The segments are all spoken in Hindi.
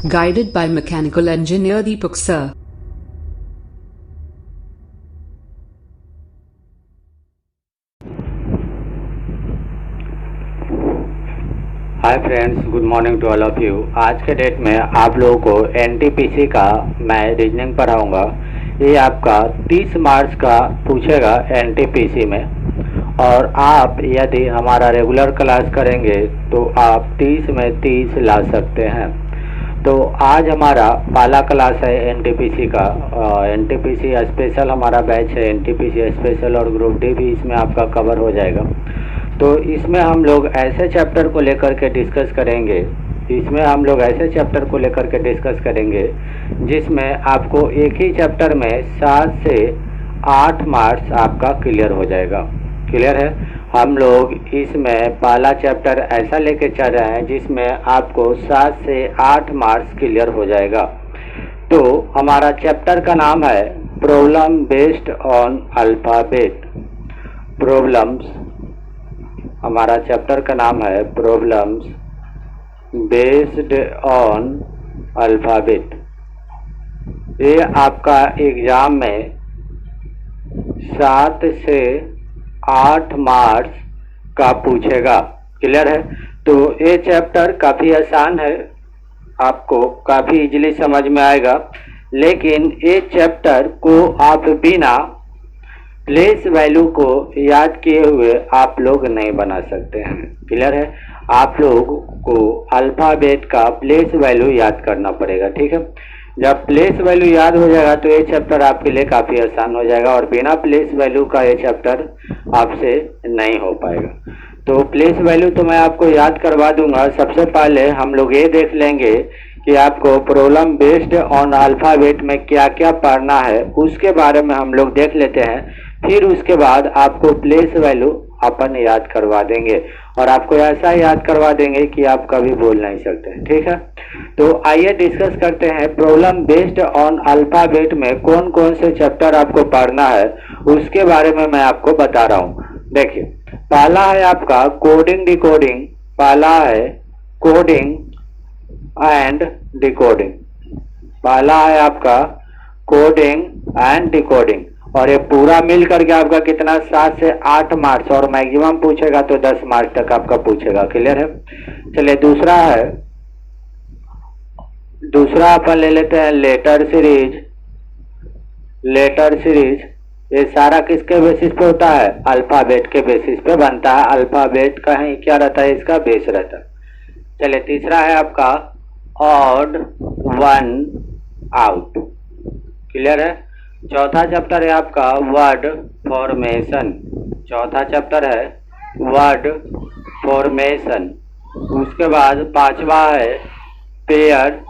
Guided by mechanical engineer Deepak sir. Hi friends, good morning to all of you. आज के डेट में आप लोगों को एनटीपीसी का मैं रीजनिंग पढ़ाऊंगा। ये आपका 30 मार्च का पूछेगा एनटीपीसी में, और आप यदि हमारा रेगुलर क्लास करेंगे तो आप 30 में 30 ला सकते हैं। तो आज हमारा पहला क्लास है एनटीपीसी का। एनटीपीसी स्पेशल हमारा बैच है, एनटीपीसी स्पेशल, और ग्रुप डी भी इसमें आपका कवर हो जाएगा। तो इसमें हम लोग ऐसे चैप्टर को लेकर के डिस्कस करेंगे जिसमें आपको एक ही चैप्टर में 7 से 8 मार्क्स आपका क्लियर हो जाएगा। क्लियर है? हम लोग इसमें पहला चैप्टर ऐसा लेके चल रहे हैं जिसमें आपको 7 से 8 मार्क्स क्लियर हो जाएगा। तो हमारा चैप्टर का नाम है प्रॉब्लम बेस्ड ऑन अल्फ़ाबेट। हमारा चैप्टर का नाम है प्रॉब्लम्स बेस्ड ऑन अल्फ़ाबेट। ये आपका एग्ज़ाम में 7 से 8 मार्क्स का पूछेगा। क्लियर है? तो ये चैप्टर काफ़ी आसान है, आपको काफ़ी इजीली समझ में आएगा। लेकिन ये चैप्टर को आप बिना प्लेस वैल्यू को याद किए हुए आप लोग नहीं बना सकते हैं। क्लियर है? आप लोग को अल्फ़ाबेट का प्लेस वैल्यू याद करना पड़ेगा। ठीक है? जब प्लेस वैल्यू याद हो जाएगा तो ये चैप्टर आपके लिए काफ़ी आसान हो जाएगा, और बिना प्लेस वैल्यू का ये चैप्टर आपसे नहीं हो पाएगा। तो प्लेस वैल्यू तो मैं आपको याद करवा दूंगा। सबसे पहले हम लोग ये देख लेंगे कि आपको प्रॉब्लम बेस्ड ऑन अल्फ़ाबेट में क्या क्या पढ़ना है, उसके बारे में हम लोग देख लेते हैं। फिर उसके बाद आपको प्लेस वैल्यू अपन याद करवा देंगे, और आपको ऐसा याद करवा देंगे कि आप कभी भूल नहीं सकते। ठीक है? तो आइए डिस्कस करते हैं प्रॉब्लम बेस्ड ऑन अल्फ़ाबेट में कौन कौन से चैप्टर आपको पढ़ना है, उसके बारे में मैं आपको बता रहा हूँ। देखिए, पहला है आपका कोडिंग डिकोडिंग। पहला है कोडिंग एंड डिकोडिंग। पहला है आपका कोडिंग एंड डिकोडिंग, और ये पूरा मिल करके आपका कितना 7 से 8 मार्क्स, और मैक्सिमम पूछेगा तो 10 मार्क्स तक आपका पूछेगा। क्लियर है? चलिए, दूसरा अपन ले लेते हैं लेटर सीरीज। ये सारा किसके बेसिस पे होता है? अल्फ़ाबेट के बेसिस पे बनता है। अल्फ़ाबेट का ही क्या रहता है? इसका बेस रहता है। चलिए, तीसरा है आपका ऑड वन आउट। क्लियर है? चौथा चैप्टर है आपका वर्ड फॉर्मेशन। उसके बाद पांचवा है पेयर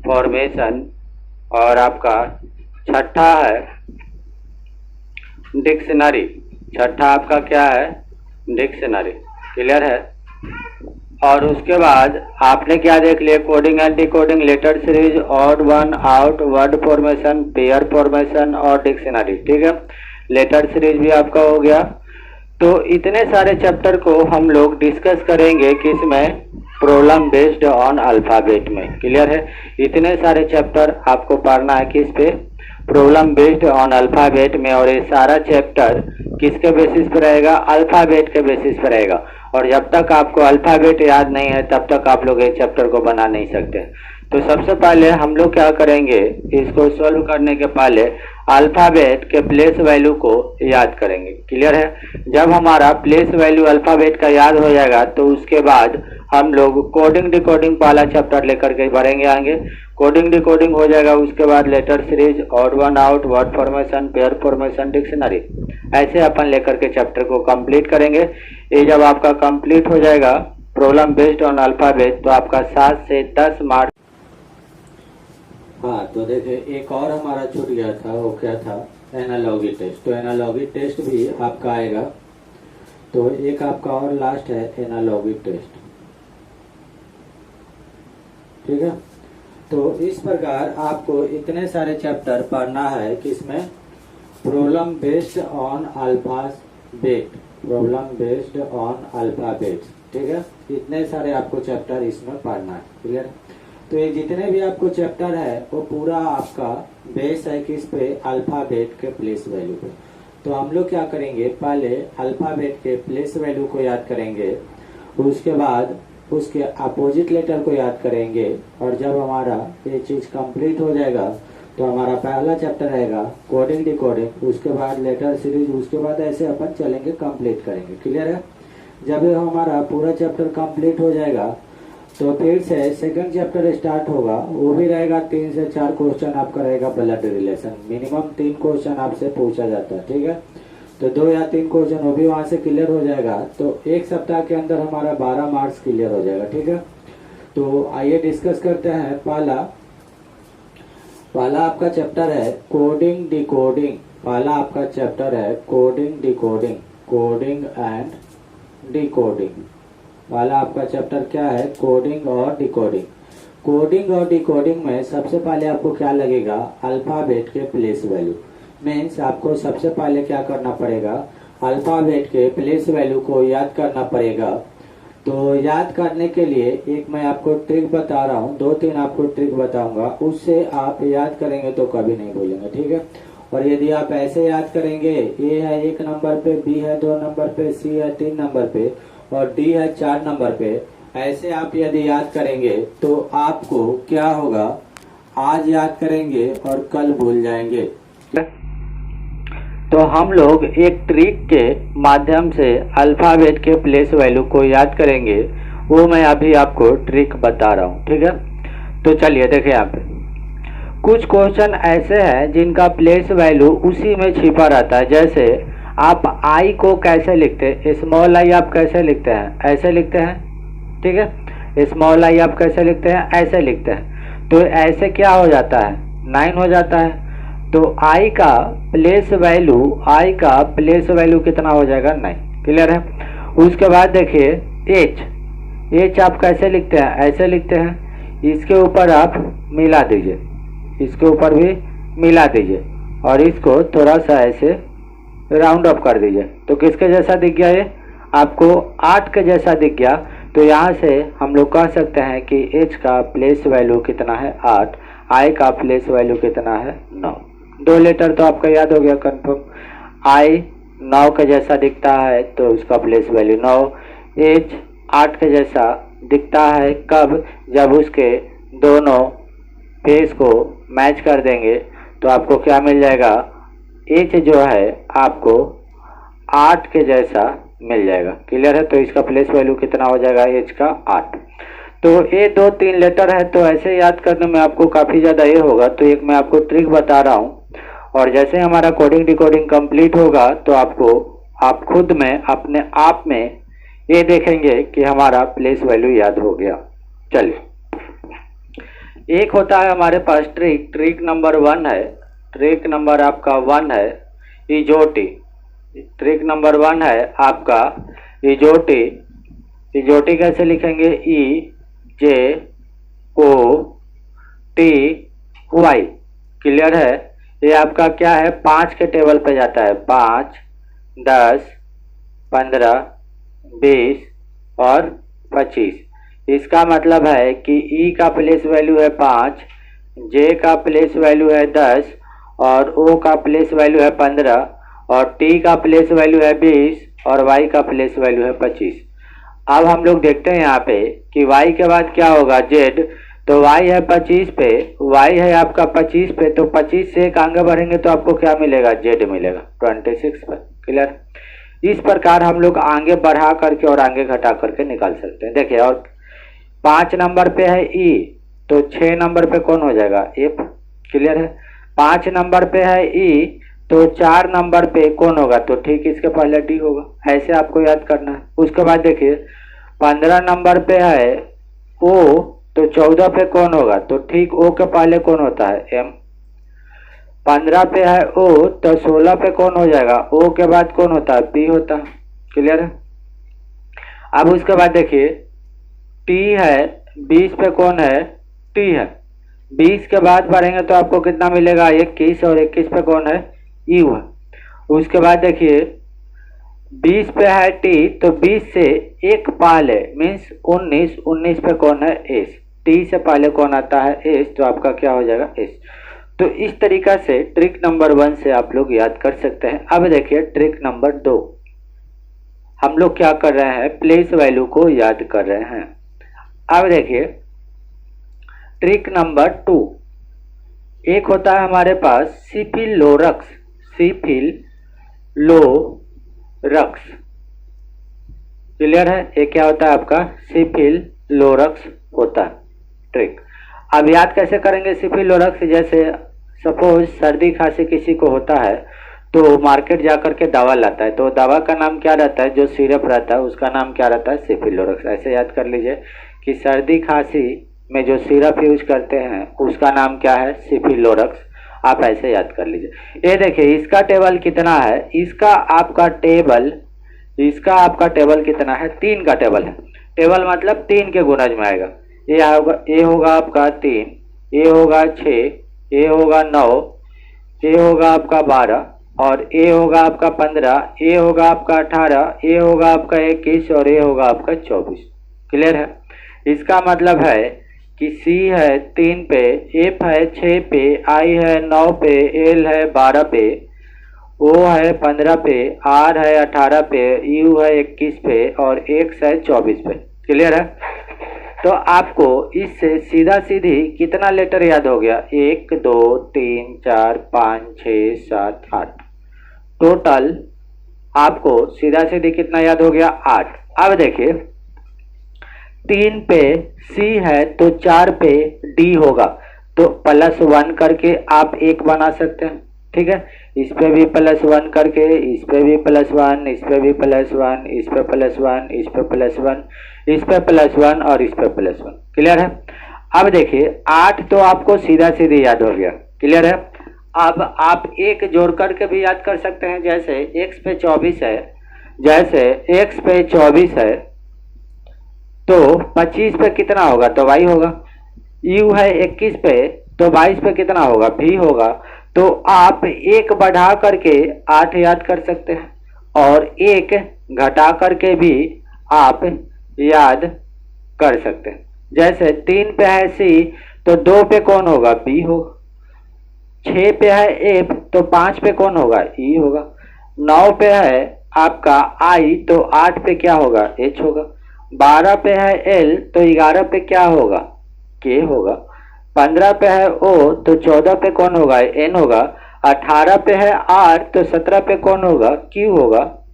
फॉर्मेशन, और आपका छठा है डिक्शनरी। छठा आपका क्या है? डिक्शनरी। क्लियर है? और उसके बाद आपने क्या देख लिया? Coding and decoding, letter series, odd one out, word formation, pair formation और डिक्शनरी। ठीक है? लेटर सीरीज भी आपका हो गया। तो इतने सारे चैप्टर को हम लोग डिस्कस करेंगे किसमें? प्रॉब्लम बेस्ड ऑन अल्फ़ाबेट में। क्लियर है? इतने सारे चैप्टर आपको पढ़ना है किस पे? प्रॉब्लम बेस्ड ऑन अल्फ़ाबेट में। और ये सारा चैप्टर किसके बेसिस पे रहेगा? अल्फ़ाबेट के बेसिस पे रहेगा। और जब तक आपको अल्फ़ाबेट याद नहीं है तब तक आप लोग एक चैप्टर को बना नहीं सकते। तो सबसे पहले हम लोग क्या करेंगे, इसको सॉल्व करने के पहले अल्फ़ाबेट के प्लेस वैल्यू को याद करेंगे। क्लियर है? जब हमारा प्लेस वैल्यू अल्फ़ाबेट का याद हो जाएगा तो उसके बाद हम लोग कोडिंग डिकोडिंग पहला चैप्टर लेकर के बढ़ेंगे आएंगे। कोडिंग डिकोडिंग हो जाएगा, उसके बाद letter series, odd one out, word formation, pair formation, dictionary, ऐसे अपन लेकर के चैप्टर को कंप्लीट करेंगे। ये जब आपका कंप्लीट हो जाएगा प्रॉब्लम बेस्ड ऑन अल्फ़ाबेट, तो आपका 7 से 10 मार्क्स। हाँ, तो देखिए, एक और हमारा छूट गया था, वो क्या था? Analogy test. तो एनालॉगी टेस्ट भी आपका आएगा। तो एक आपका और लास्ट है एनालॉगी टेस्ट। ठीक है? तो इस प्रकार आपको इतने सारे चैप्टर पढ़ना है किसमें? Problem based on alphabet. ठीक है। इतने सारे आपको चैप्टर इसमें पढ़ना है, क्लियर। तो ये जितने भी आपको चैप्टर है वो पूरा आपका बेस है किस पे, अल्फाबेट के प्लेस वैल्यू पे। तो हम लोग क्या करेंगे, पहले अल्फाबेट के प्लेस वैल्यू को याद करेंगे, उसके बाद उसके अपोजिट लेटर को याद करेंगे, और जब हमारा ये चीज कंप्लीट हो जाएगा तो हमारा पहला चैप्टर रहेगा कोडिंग डिकोडिंग, उसके बाद लेटर सीरीज, उसके बाद ऐसे अपन चलेंगे, कंप्लीट करेंगे, क्लियर है। जब ये हमारा पूरा चैप्टर कंप्लीट हो जाएगा तो फिर से सेकंड चैप्टर स्टार्ट होगा, वो भी रहेगा 3 से 4 क्वेश्चन आपका रहेगा ब्लड रिलेशन, मिनिमम 3 क्वेश्चन आपसे पूछा जाता है, ठीक है। तो 2 या 3 क्वेश्चन वो भी वहां से क्लियर हो जाएगा, तो एक सप्ताह के अंदर हमारा 12 मार्क्स क्लियर हो जाएगा, ठीक है। तो आइए डिस्कस करते हैं। पहला आपका चैप्टर है कोडिंग डिकोडिंग। पहला आपका चैप्टर है coding decoding, coding and decoding. पहला आपका चैप्टर क्या है, कोडिंग और डिकोडिंग। कोडिंग और डिकोडिंग में सबसे पहले आपको क्या लगेगा, अल्फाबेट के प्लेस वैल्यू। मीन्स आपको सबसे पहले क्या करना पड़ेगा, अल्फाबेट के प्लेस वैल्यू को याद करना पड़ेगा। तो याद करने के लिए एक मैं आपको ट्रिक बता रहा हूँ, 2-3 आपको ट्रिक बताऊंगा, उससे आप याद करेंगे तो कभी नहीं भूलेंगे, ठीक है। और यदि आप ऐसे याद करेंगे, ए है 1 नंबर पे, बी है 2 नंबर पे, सी है 3 नंबर पे और डी है 4 नंबर पे, ऐसे आप यदि याद करेंगे तो आपको क्या होगा, आज याद करेंगे और कल भूल जाएंगे। तो हम लोग एक ट्रिक के माध्यम से अल्फाबेट के प्लेस वैल्यू को याद करेंगे, वो मैं अभी आपको ट्रिक बता रहा हूँ, ठीक है। तो चलिए देखिए, यहाँ पे कुछ क्वेश्चन ऐसे हैं जिनका प्लेस वैल्यू उसी में छिपा रहता है। जैसे आप आई को कैसे लिखते हैं, स्मॉल आई आप कैसे लिखते हैं, ऐसे लिखते हैं, ठीक है। स्मॉल आई आप कैसे लिखते हैं, ऐसे लिखते हैं। तो ऐसे क्या हो जाता है, 9 हो जाता है। तो आई का प्लेस वैल्यू कितना हो जाएगा, 9, क्लियर है। उसके बाद देखिए एच आप कैसे लिखते हैं, ऐसे लिखते हैं। इसके ऊपर आप मिला दीजिए, इसके ऊपर भी मिला दीजिए और इसको थोड़ा सा ऐसे राउंड अप कर दीजिए। तो किसके जैसा दिख गया, ये आपको 8 के जैसा दिख गया। तो यहाँ से हम लोग कह सकते हैं कि एच का प्लेस वैल्यू कितना है, 8, आई का प्लेस वैल्यू कितना है, 9। 2 लेटर तो आपका याद हो गया कंफर्म। आई 9 के जैसा दिखता है तो उसका प्लेस वैल्यू 9। एच 8 के जैसा दिखता है, कब, जब उसके दोनों फेस को मैच कर देंगे तो आपको क्या मिल जाएगा, एच जो है आपको 8 के जैसा मिल जाएगा, क्लियर है। तो इसका प्लेस वैल्यू कितना हो जाएगा, एच का 8। तो ये 2-3 लेटर है, तो ऐसे याद करने में आपको काफ़ी ज़्यादा ये होगा। तो एक मैं आपको ट्रिक बता रहा हूँ, और जैसे हमारा कोडिंग डिकोडिंग कंप्लीट होगा तो आप खुद में अपने आप में ये देखेंगे कि हमारा प्लेस वैल्यू याद हो गया। चलिए, एक होता है हमारे पास ट्रिक नंबर 1 है, ट्रिक नंबर आपका 1 है इजोटी। ट्रिक नंबर 1 है आपका इजोटी। इजोटी कैसे लिखेंगे, EJOTY, क्लियर है। ये आपका क्या है, 5 के टेबल पे जाता है, 5, 10, 15, 20 और 25। इसका मतलब है कि ई का प्लेस वैल्यू है 5, जे का प्लेस वैल्यू है 10 और ओ का प्लेस वैल्यू है 15 और टी का प्लेस वैल्यू है 20 और वाई का प्लेस वैल्यू है 25। अब हम लोग देखते हैं यहाँ पे कि वाई के बाद क्या होगा, जेड। तो वाई है 25 पे, वाई है आपका 25 पे, तो 25 से एक आगे बढ़ेंगे तो आपको क्या मिलेगा, जेड मिलेगा 26 पर, क्लियर। इस प्रकार हम लोग आगे बढ़ा करके और आगे घटा करके निकाल सकते हैं। देखिए, और 5 नंबर पे है ई, तो 6 नंबर पे कौन हो जाएगा, एफ, क्लियर है। 5 नंबर पे है ई, तो 4 नंबर पे कौन होगा, तो ठीक इसके पहले डी होगा। ऐसे आपको याद करना है। उसके बाद देखिए 15 नंबर पे है ओ, तो 14 पे कौन होगा, तो ठीक ओ के पहले कौन होता है, एम। 15 पे है ओ, तो 16 पे कौन हो जाएगा, ओ के बाद कौन होता है, पी होता है, क्लियर है। अब उसके बाद देखिए टी है 20 पे कौन है, टी है। 20 के बाद बढ़ेंगे तो आपको कितना मिलेगा, 21 और 21 पे कौन है, यू है। उसके बाद देखिए 20 पे है टी, तो 20 से एक पहले मीन्स 19, 19 पे कौन है एस, टी से पहले कौन आता है एस, तो आपका क्या हो जाएगा एस। तो इस तरीका से ट्रिक नंबर 1 से आप लोग याद कर सकते हैं। अब देखिए ट्रिक नंबर 2, हम लोग क्या कर रहे हैं, प्लेस वैल्यू को याद कर रहे हैं। अब देखिए ट्रिक नंबर 2, एक होता है हमारे पास सिफिलोरक्स, सिफिलोरक्स, क्लियर है, ये क्या होता है आपका सिफिलोरक्स होता है ट्रिक। अब याद कैसे करेंगे सिफिलोरक्स, जैसे सपोज सर्दी खांसी किसी को होता है तो मार्केट जा करके दवा लाता है, तो दवा का नाम क्या रहता है, जो सिरप रहता है उसका नाम क्या रहता है सिफिलोरक्स। ऐसे याद कर लीजिए कि सर्दी खांसी में जो सिरप यूज करते हैं उसका नाम क्या है सिफिलोरक्स, आप ऐसे याद कर लीजिए। ये देखिए इसका टेबल कितना है, इसका आपका टेबल कितना है, 3 का टेबल है। टेबल मतलब 3 के गुणज में आएगा। ये होगा आपका 3, ये होगा 6, ये होगा 9, ये होगा आपका 12 और ये होगा आपका 15, ये होगा आपका 18, ये होगा आपका 21 और ये होगा आपका 24। क्लियर है। इसका मतलब है कि C है 3 पे, F है 6 पे, I है 9 पे, L है 12 पे, O है 15 पे, R है 18 पे, U है 21 पे और X है 24 पे। क्लियर है। तो आपको इससे सीधा सीधी कितना लेटर याद हो गया, 1 2 3 4 5 6 7 8, टोटल आपको सीधा सीधी कितना याद हो गया 8। अब देखिए 3 पे C है तो 4 पे D होगा, तो +1 करके आप 1 बना सकते हैं। ठीक है, इस पे भी +1 करके, इस पे भी +1, इस पे भी +1, इस पे +1, इस पे +1, इस पे +1 और इस पे +1। क्लियर है। अब देखिए 8 तो आपको सीधा सीधी याद हो गया। क्लियर है। अब आप एक जोड़ करके भी याद कर सकते हैं, जैसे x पे 24 है, जैसे x पे 24 है तो 25 पे कितना होगा, तो y होगा। u है 21 पे तो 22 पे कितना होगा, v होगा। तो आप एक बढ़ा करके 8 याद कर सकते हैं और एक घटा करके भी आप याद कर सकते हैं। जैसे 3 पे है C तो 2 पे कौन होगा, B होगा। 6 पे है F तो 5 पे कौन होगा, E होगा। 9 पे है आपका I तो 8 पे क्या होगा, H होगा। 12 पे है L तो 11 पे क्या होगा, K होगा। 15 पे है O तो 14 पे कौन होगा, N होगा। 18 पे है R तो 17 पे कौन होगा, Q होगा।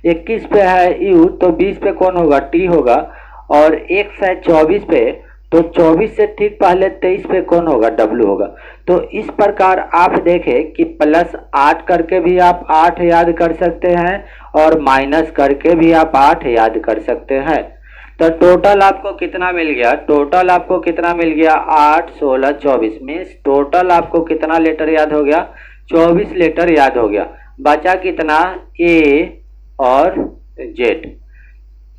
21 पे है U तो 20 पे कौन होगा, T होगा। और X है 24 पे तो 24 से ठीक पहले 23 पे कौन होगा, W होगा। तो इस प्रकार आप देखें कि +8 करके भी आप 8 याद कर सकते हैं और माइनस करके भी आप 8 याद कर सकते हैं। तो टोटल आपको कितना मिल गया, टोटल आपको कितना मिल गया 8 16 24, मीन्स टोटल आपको कितना लेटर याद हो गया, 24 लेटर याद हो गया। बचा कितना, A और Z।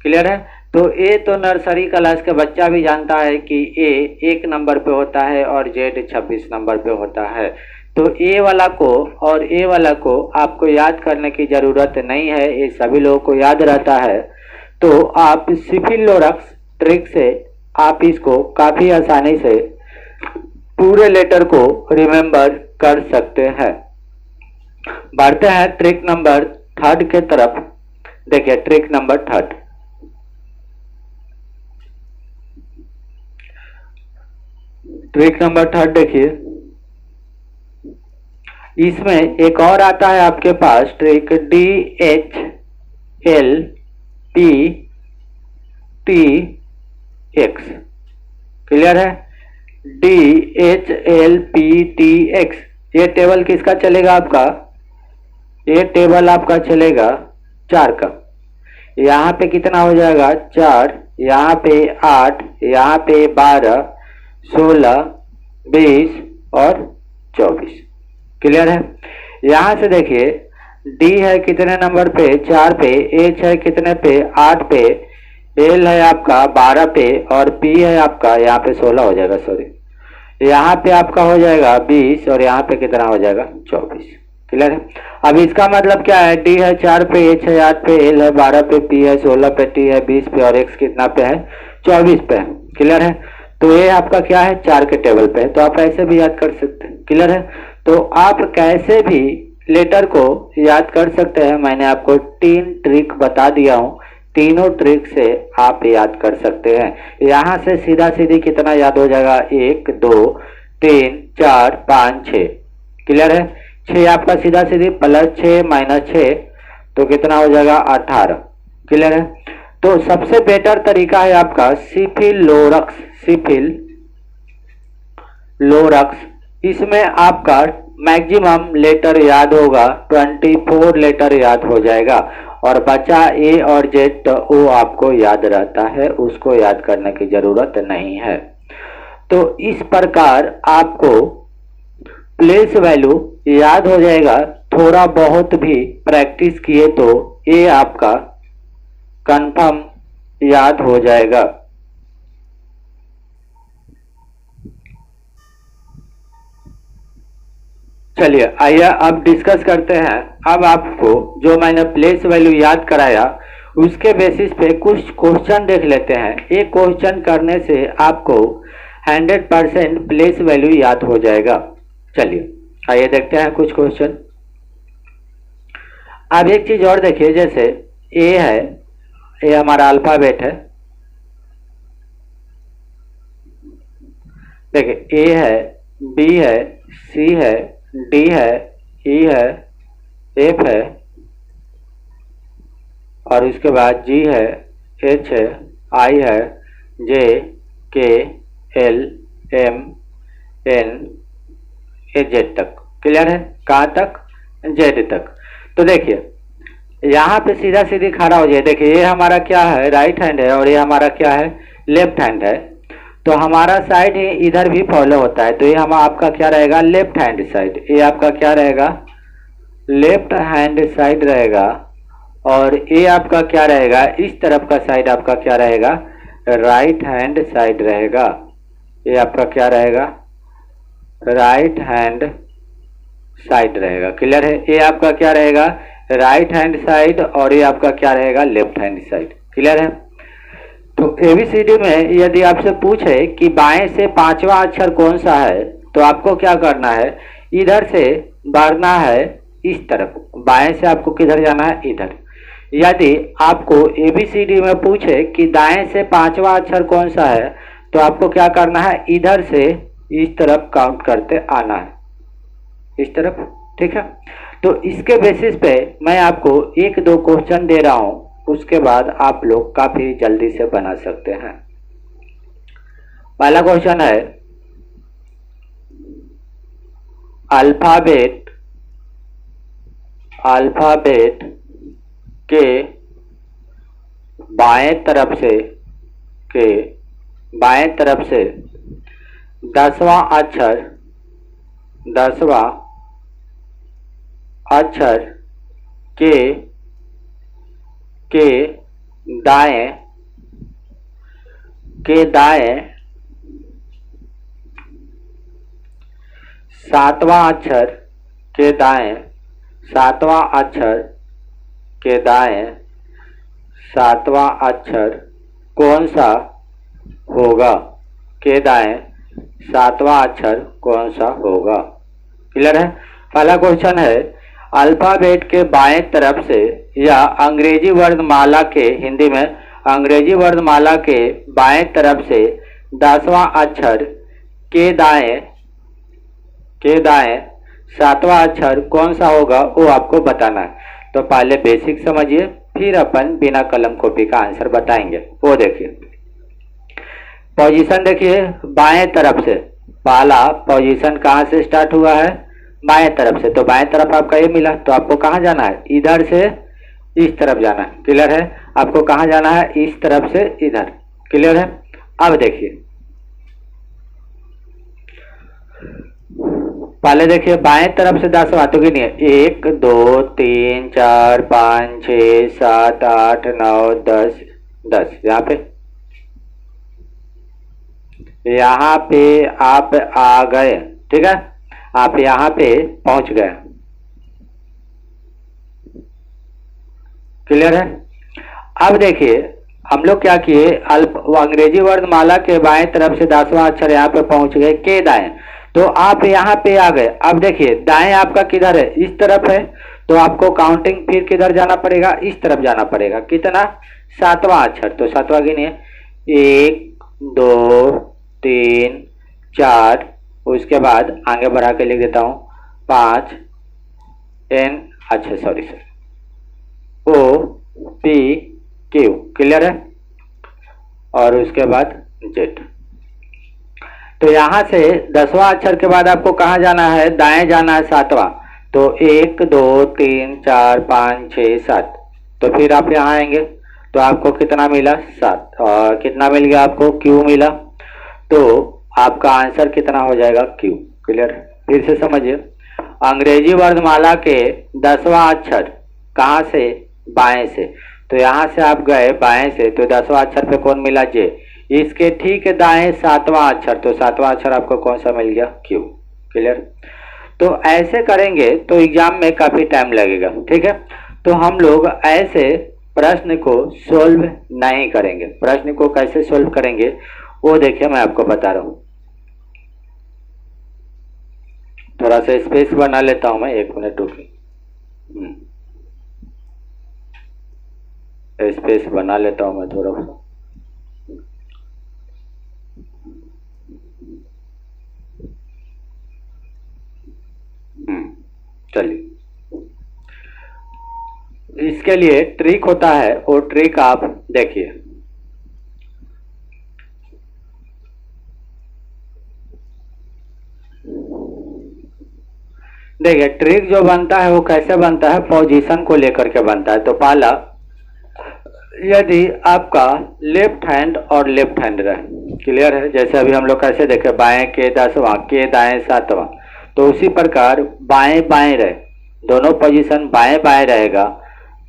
क्लियर है। तो A तो नर्सरी क्लास का बच्चा भी जानता है कि A 1 नंबर पे होता है और Z 26 नंबर पे होता है। तो A वाला को और A वाला को आपको याद करने की ज़रूरत नहीं है, ये सभी लोगों को याद रहता है। तो आप सिफिलोरक्स ट्रिक से आप इसको काफ़ी आसानी से पूरे लेटर को रिमेम्बर कर सकते हैं। बढ़ते हैं ट्रिक नंबर 3 के तरफ। देखिए ट्रिक नंबर 3, ट्रिक नंबर 3 देखिए, इसमें एक और आता है आपके पास ट्रिक DHLPTX। क्लियर है। DHLPTX ये टेबल किसका चलेगा आपका, ये टेबल आपका चलेगा 4 का। यहाँ पे कितना हो जाएगा 4, यहाँ पे 8, यहाँ पे 12, 16, 20 और 24। क्लियर है। यहाँ से देखिए D है कितने नंबर पे, 4 पे, H है कितने पे, 8 पे, L है आपका 12 पे और P है आपका यहाँ पे 16 हो जाएगा, सॉरी यहाँ पे आपका हो जाएगा 20 और यहाँ पे कितना हो जाएगा 24। क्लियर है। अब इसका मतलब क्या है, डी है 4 पे, एच है 8 पे, एल है 12 पे, पी है 16 पे, टी है 20 पे और एक्स कितना पे है 24 पे है। क्लियर है। तो ये आपका क्या है 4 के टेबल पे है, तो आप ऐसे भी याद कर सकते हैं। क्लियर है। तो आप कैसे भी लेटर को याद कर सकते हैं, मैंने आपको 3 ट्रिक बता दिया हूं, तीनों ट्रिक से आप याद कर सकते हैं। यहां से सीधा सीधी कितना याद हो जाएगा, 1 2 3 4 5 6। क्लियर है। 6 आपका सीधा सीधी +6 -6 तो कितना हो जाएगा 18। क्लियर है। तो सबसे बेटर तरीका है आपका सिफिलोरक्स, सिफिलोरक्स। इसमें आपका मैक्सिमम लेटर याद होगा, 24 लेटर याद हो जाएगा और बचा ए और जेड तो वो आपको याद रहता है, उसको याद करने की जरूरत नहीं है। तो इस प्रकार आपको प्लेस वैल्यू याद हो जाएगा, थोड़ा बहुत भी प्रैक्टिस किए तो ये आपका कंफर्म याद हो जाएगा। चलिए आइए अब डिस्कस करते हैं। अब आपको जो मैंने प्लेस वैल्यू याद कराया उसके बेसिस पे कुछ क्वेश्चन देख लेते हैं। एक क्वेश्चन करने से आपको 100% प्लेस वैल्यू याद हो जाएगा। चलिए आइए देखते हैं कुछ क्वेश्चन। अब एक चीज और देखिए, जैसे ए है, ये हमारा अल्फाबेट है। देखिए ए है, बी है, सी है, डी है, ई है, एफ है और उसके बाद जी है, एच है, आई है, जे, के, एल, एम, एन, जेड तक। क्लियर है। कहाँ तक, जेड तक। तो देखिए यहाँ पे सीधा सीधी खड़ा हो जाए। देखिए ये हमारा क्या है, राइट हैंड है और ये हमारा क्या है, लेफ्ट हैंड है। तो हमारा साइड ही इधर भी फॉलो होता है, तो ये हम आपका क्या रहेगा, लेफ्ट हैंड साइड। ये आपका क्या रहेगा, लेफ्ट हैंड साइड रहेगा। और ये आपका क्या रहेगा, इस तरफ का साइड आपका क्या रहेगा, राइट हैंड साइड रहेगा। ये आपका क्या रहेगा, राइट हैंड साइड रहेगा। क्लियर है। ये आपका क्या रहेगा, राइट हैंड साइड और ये आपका क्या रहेगा, लेफ्ट हैंड साइड। क्लियर है। तो एबीसीडी में यदि आपसे पूछे कि बाएं से 5वां अक्षर कौन सा है, तो आपको क्या करना है, इधर से बढ़ना है इस तरफ। बाएं से आपको किधर जाना है, इधर। यदि आपको एबीसीडी में पूछे कि दाएं से 5वां अक्षर कौन सा है, तो आपको क्या करना है, इधर से इस तरफ काउंट करते आना है, इस तरफ। ठीक है। तो इसके बेसिस पे मैं आपको 1-2 क्वेश्चन दे रहा हूं, उसके बाद आप लोग काफी जल्दी से बना सकते हैं। पहला क्वेश्चन है, अल्फाबेट के बाएं तरफ से 10वां अक्षर के दाएं 7वां अक्षर के दाएं 7वां अक्षर कौन सा होगा, के दाएं 7वां अक्षर कौन सा होगा। क्लियर है। पहला क्वेश्चन है, अल्फाबेट के बाएं तरफ से या अंग्रेजी वर्णमाला के, हिंदी में अंग्रेजी वर्णमाला के बाएं तरफ से 10वां अक्षर के दाएं 7वां अक्षर कौन सा होगा, वो आपको बताना है। तो पहले बेसिक समझिए, फिर अपन बिना कलम कॉपी का आंसर बताएंगे। वो देखिए पोजीशन, देखिए बाएं तरफ से पहला पोजीशन कहाँ से स्टार्ट हुआ है, बाएं तरफ से। तो बाएं तरफ आपका ये मिला, तो आपको कहाँ जाना है, इधर से इस तरफ जाना है। क्लियर है। आपको कहाँ जाना है, इस तरफ से इधर। क्लियर है। अब देखिए पहले देखिए बाएं तरफ से 10वां, तो गिनिए 1 2 3 4 5 6 7 8 9 10। यहाँ पे आप आ गए। ठीक है। आप यहाँ पे पहुंच गए। क्लियर है। अब देखिए हम लोग क्या किए, अंग्रेजी वर्णमाला के बाएं तरफ से 10वां अक्षर यहाँ पे पहुंच गए के दाएं, तो आप यहाँ पे आ गए। अब देखिए दाएं आपका किधर है, इस तरफ है, तो आपको काउंटिंग फिर किधर जाना पड़ेगा, इस तरफ जाना पड़ेगा। कितना, 7वां अक्षर, तो 7वां गिनिए, 1 2 3 4, उसके बाद आगे बढ़ा के लिख देता हूं 5 N, अच्छा sorry O P Q, clear है, और उसके बाद Z। तो यहां से 10वां अक्षर के बाद आपको कहां जाना है, दाएं जाना है 7वां, तो 1 2 3 4 5 6 7, तो फिर आप यहाँ आएंगे तो आपको कितना मिला, 7, और कितना मिल गया आपको, Q मिला, तो आपका आंसर कितना हो जाएगा, Q। क्लियर, फिर से समझिए, अंग्रेजी वर्णमाला के 10वां अक्षर कहाँ से, बाएं से, तो यहाँ से आप गए बाएं से, तो 10वां अक्षर पे कौन मिला, J, इसके ठीक दाएं 7वां अक्षर, तो 7वां अक्षर आपको कौन सा मिल गया, Q। क्लियर, तो ऐसे करेंगे तो एग्जाम में काफी टाइम लगेगा, ठीक है। तो हम लोग ऐसे प्रश्न को सोल्व नहीं करेंगे। प्रश्न को कैसे सोल्व करेंगे वो देखिए मैं आपको बता रहा हूं। थोड़ा सा स्पेस बना लेता हूं मैं, 1 मिनट रुकिए, स्पेस बना लेता हूं मैं थोड़ा सा। चलिए, इसके लिए ट्रिक होता है, वो ट्रिक आप देखिए। देखिए ट्रिक जो बनता है वो कैसे बनता है, पोजीशन को लेकर के बनता है। तो पहला, यदि आपका लेफ्ट हैंड और लेफ्ट हैंड रहे, क्लियर है, जैसे अभी हम लोग कैसे देखे, बाएं के 10वां, के दाएं 7वां, तो उसी प्रकार बाएं बाएं रहे, दोनों पोजीशन बाएं बाएं रहेगा,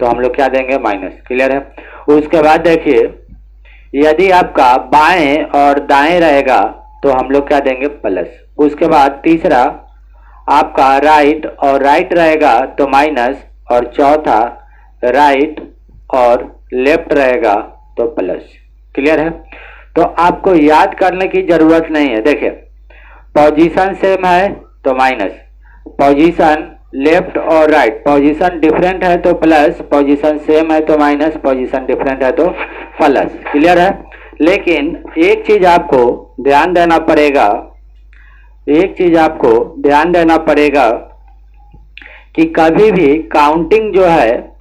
तो हम लोग क्या देंगे, माइनस। क्लियर है। उसके बाद देखिए यदि आपका बाएं और दाएं रहेगा तो हम लोग क्या देंगे, प्लस। उसके बाद तीसरा आपका राइट और राइट रहेगा तो माइनस, और चौथा राइट और लेफ्ट रहेगा तो प्लस। क्लियर है। तो आपको याद करने की जरूरत नहीं है। देखिए पोजीशन सेम है तो माइनस, पोजीशन लेफ्ट और राइट, पोजीशन डिफरेंट है तो प्लस, पोजीशन सेम है तो माइनस, पोजीशन डिफरेंट है तो प्लस। क्लियर है। लेकिन एक चीज आपको ध्यान देना पड़ेगा, एक चीज आपको ध्यान देना पड़ेगा कि कभी भी काउंटिंग जो है,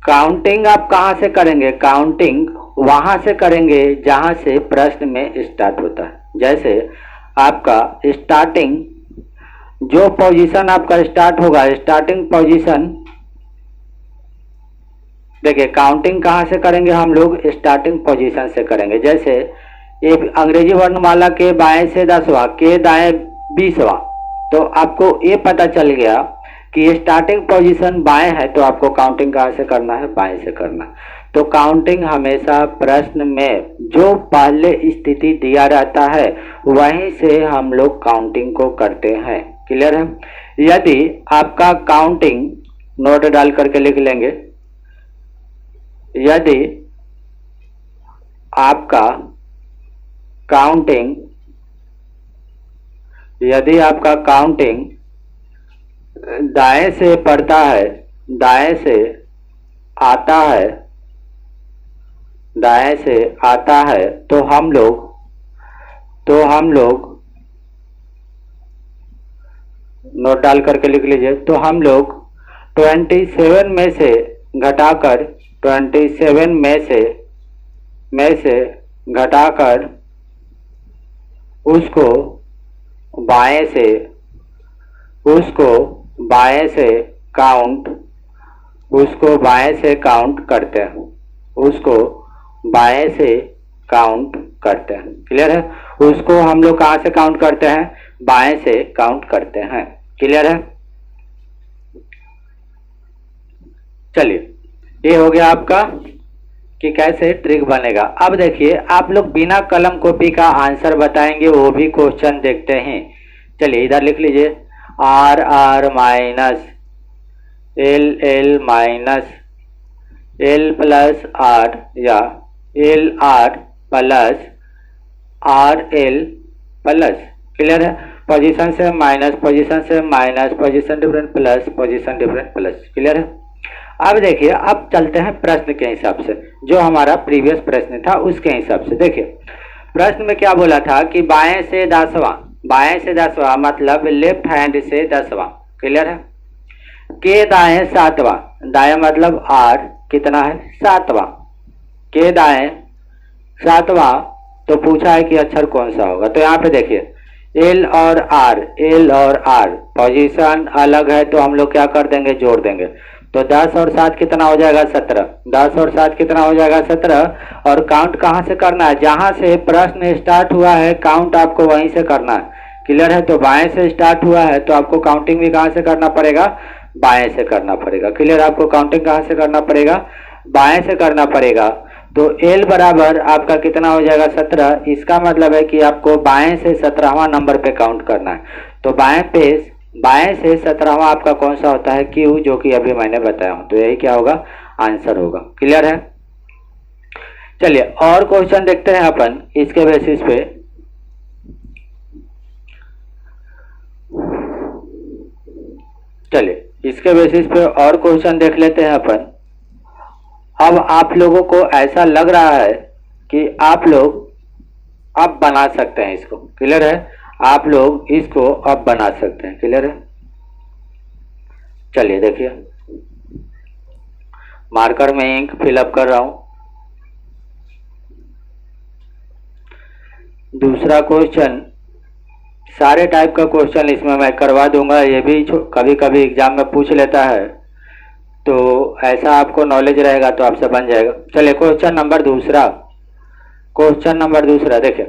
काउंटिंग आप कहां से करेंगे, काउंटिंग वहां से करेंगे जहां से प्रश्न में स्टार्ट होता है। जैसे आपका स्टार्टिंग जो पोजीशन आपका स्टार्ट होगा, स्टार्टिंग पोजीशन, देखिए काउंटिंग कहां से करेंगे हम लोग, स्टार्टिंग पोजीशन से करेंगे। जैसे एक अंग्रेजी वर्णमाला के बाएं से 10वां, के दाएं 20वां, तो आपको ये पता चल गया कि स्टार्टिंग पोजीशन बाएं है, तो आपको काउंटिंग कहां से करना है, बाएं से करना। तो काउंटिंग हमेशा प्रश्न में जो पहले स्थिति दिया रहता है वहीं से हम लोग काउंटिंग को करते हैं। क्लियर है। यदि आपका काउंटिंग, नोट डाल करके लिख लेंगे, यदि आपका काउंटिंग, यदि आपका काउंटिंग दाएं से पड़ता है, दाएं से आता है, दाएं से आता है, तो हम लोग नोट डाल करके लिख लीजिए। तो हम लोग 27 में से घटाकर, 27 में से घटाकर उसको बाएं से, काउंट करते हैं, उसको बाएं से काउंट करते हैं। क्लियर है। उसको हम लोग कहां से काउंट करते हैं, बाएं से काउंट करते हैं। क्लियर है। चलिए ये हो गया आपका कि कैसे ट्रिक बनेगा। अब देखिए आप लोग बिना कलम कॉपी का आंसर बताएंगे, वो भी क्वेश्चन देखते हैं। चलिए इधर लिख लीजिए, R R minus L L minus L plus R या L R plus R L plus, clear है। पोजीशन से माइनस, पोजीशन से minus, position different plus, position different plus, clear है। अब देखिए, अब चलते हैं प्रश्न के हिसाब से, जो हमारा प्रीवियस प्रश्न था उसके हिसाब से। देखिए प्रश्न में क्या बोला था कि बाएं से 10वां, बाएं से 10वां मतलब लेफ्ट हैंड से 10वां, क्लियर है। के दाएं 7वां, दाएं मतलब आर कितना है 7वां, के दाएं 7वां, तो पूछा है कि अक्षर कौन सा होगा। तो यहाँ पे देखिए एल और आर, एल और आर पोजीशन अलग है तो हम लोग क्या कर देंगे, जोड़ देंगे। तो 10 और 7 कितना हो जाएगा 17, 10 और 7 कितना हो जाएगा 17। और काउंट कहाँ से करना है, जहां से प्रश्न स्टार्ट हुआ है काउंट आपको वहीं से करना है, क्लियर है। तो बाएं से स्टार्ट हुआ है तो आपको काउंटिंग भी कहाँ से करना पड़ेगा, बाएं से करना पड़ेगा, क्लियर। आपको काउंटिंग कहाँ से करना पड़ेगा, बाएं से करना पड़ेगा। तो L बराबर आपका कितना हो जाएगा 17। इसका मतलब है कि आपको बाएं से 17वां नंबर पे काउंट करना है। तो बाएं से 17वां आपका कौन सा होता है, Q, जो कि अभी मैंने बताया हूं। तो यही क्या होगा, आंसर होगा, क्लियर है। चलिए और क्वेश्चन देखते हैं अपन इसके बेसिस पे। चलिए इसके बेसिस पे और क्वेश्चन देख लेते हैं अपन। अब आप लोगों को ऐसा लग रहा है कि आप लोग अब बना सकते हैं इसको, क्लियर है। आप लोग इसको अब बना सकते हैं, क्लियर है। चलिए देखिए, मार्कर में इंक फिलअप कर रहा हूं। दूसरा क्वेश्चन, सारे टाइप का क्वेश्चन इसमें मैं करवा दूंगा। ये भी कभी कभी एग्जाम में पूछ लेता है, तो ऐसा आपको नॉलेज रहेगा तो आपसे बन जाएगा। चलिए क्वेश्चन नंबर दूसरा, क्वेश्चन नंबर दूसरा देखिए,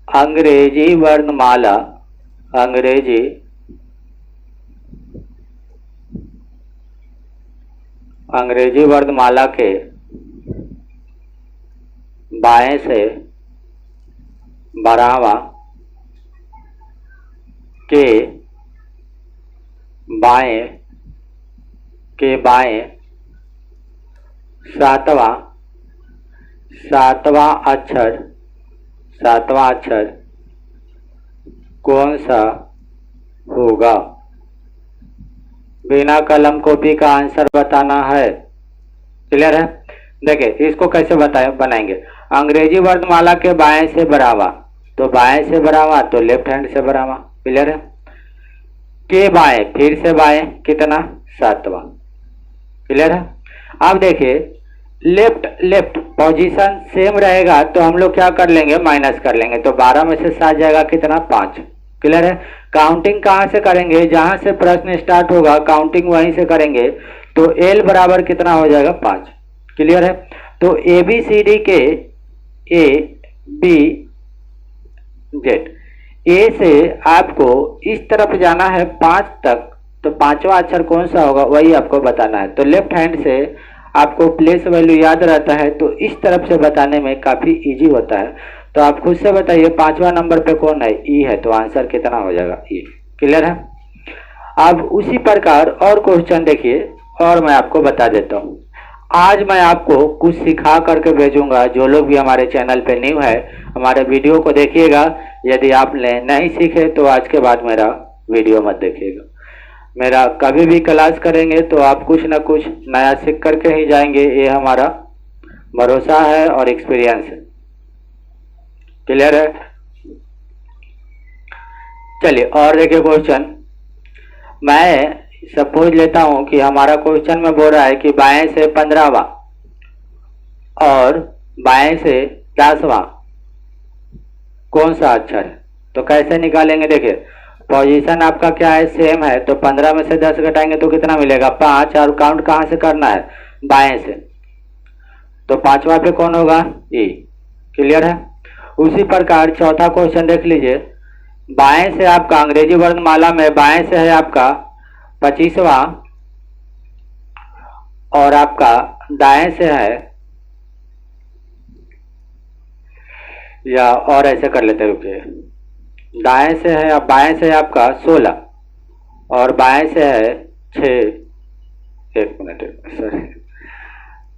अंग्रेजी वर्णमाला, अंग्रेजी वर्णमाला के बाएं से 12वां के बाएं 7वां अक्षर कौन सा होगा। बिना कलम कॉपी का आंसर बताना है, क्लियर है। देखिए इसको कैसे बनाएंगे। अंग्रेजी वर्णमाला के बाएं से 12वां, तो बाएं से 12वां तो लेफ्ट हैंड से 12वां, क्लियर है। के बाएं फिर से बाएं कितना 7वां, क्लियर है। अब देखिए लेफ्ट पोजीशन सेम रहेगा तो हम लोग क्या कर लेंगे, माइनस कर लेंगे। तो 12 में से 7 जाएगा कितना 5, क्लियर है। काउंटिंग कहां से करेंगे, जहां से प्रश्न स्टार्ट होगा काउंटिंग वहीं से करेंगे। तो L बराबर कितना हो जाएगा 5, क्लियर है। तो ABCD के ABZ, ए से आपको इस तरफ जाना है 5 तक, तो 5वां अक्षर कौन सा होगा वही आपको बताना है। तो लेफ्ट हैंड से आपको प्लेस वैल्यू याद रहता है तो इस तरफ से बताने में काफी इजी होता है। तो आप खुद से बताइए 5वां नंबर पे कौन है, ई है, तो आंसर कितना हो जाएगा ई, क्लियर है। अब उसी प्रकार और क्वेश्चन देखिए और मैं आपको बता देता हूँ। आज मैं आपको कुछ सिखा करके भेजूंगा। जो लोग भी हमारे चैनल पे न्यू है हमारे वीडियो को देखिएगा। यदि आपने नहीं सीखे तो आज के बाद मेरा वीडियो मत देखिएगा। मेरा कभी भी क्लास करेंगे तो आप कुछ ना कुछ नया सीख करके ही जाएंगे, ये हमारा भरोसा है और एक्सपीरियंस है, क्लियर है। चलिए और देखिए क्वेश्चन, मैं सपोज लेता हूं कि हमारा क्वेश्चन में बोल रहा है कि बाएं से 15वां और बाएं से 10वां कौन सा अक्षर है। तो कैसे निकालेंगे, देखिए पोजीशन आपका क्या है, सेम है। तो 15 में से 10 घटाएंगे तो कितना मिलेगा 5, और काउंट कहां से करना है, बाएं से। तो 5वां पे कौन होगा, ई, क्लियर है। उसी प्रकार चौथा क्वेश्चन देख लीजिए। बाएं से आपका अंग्रेजी वर्णमाला में बाएं से है आपका 25वां और आपका दाएं से है, या और ऐसे कर लेते, रुकिए, दाएं से है, बाएं से है आपका 16 और बाएं से है 6, एक मिनट सर,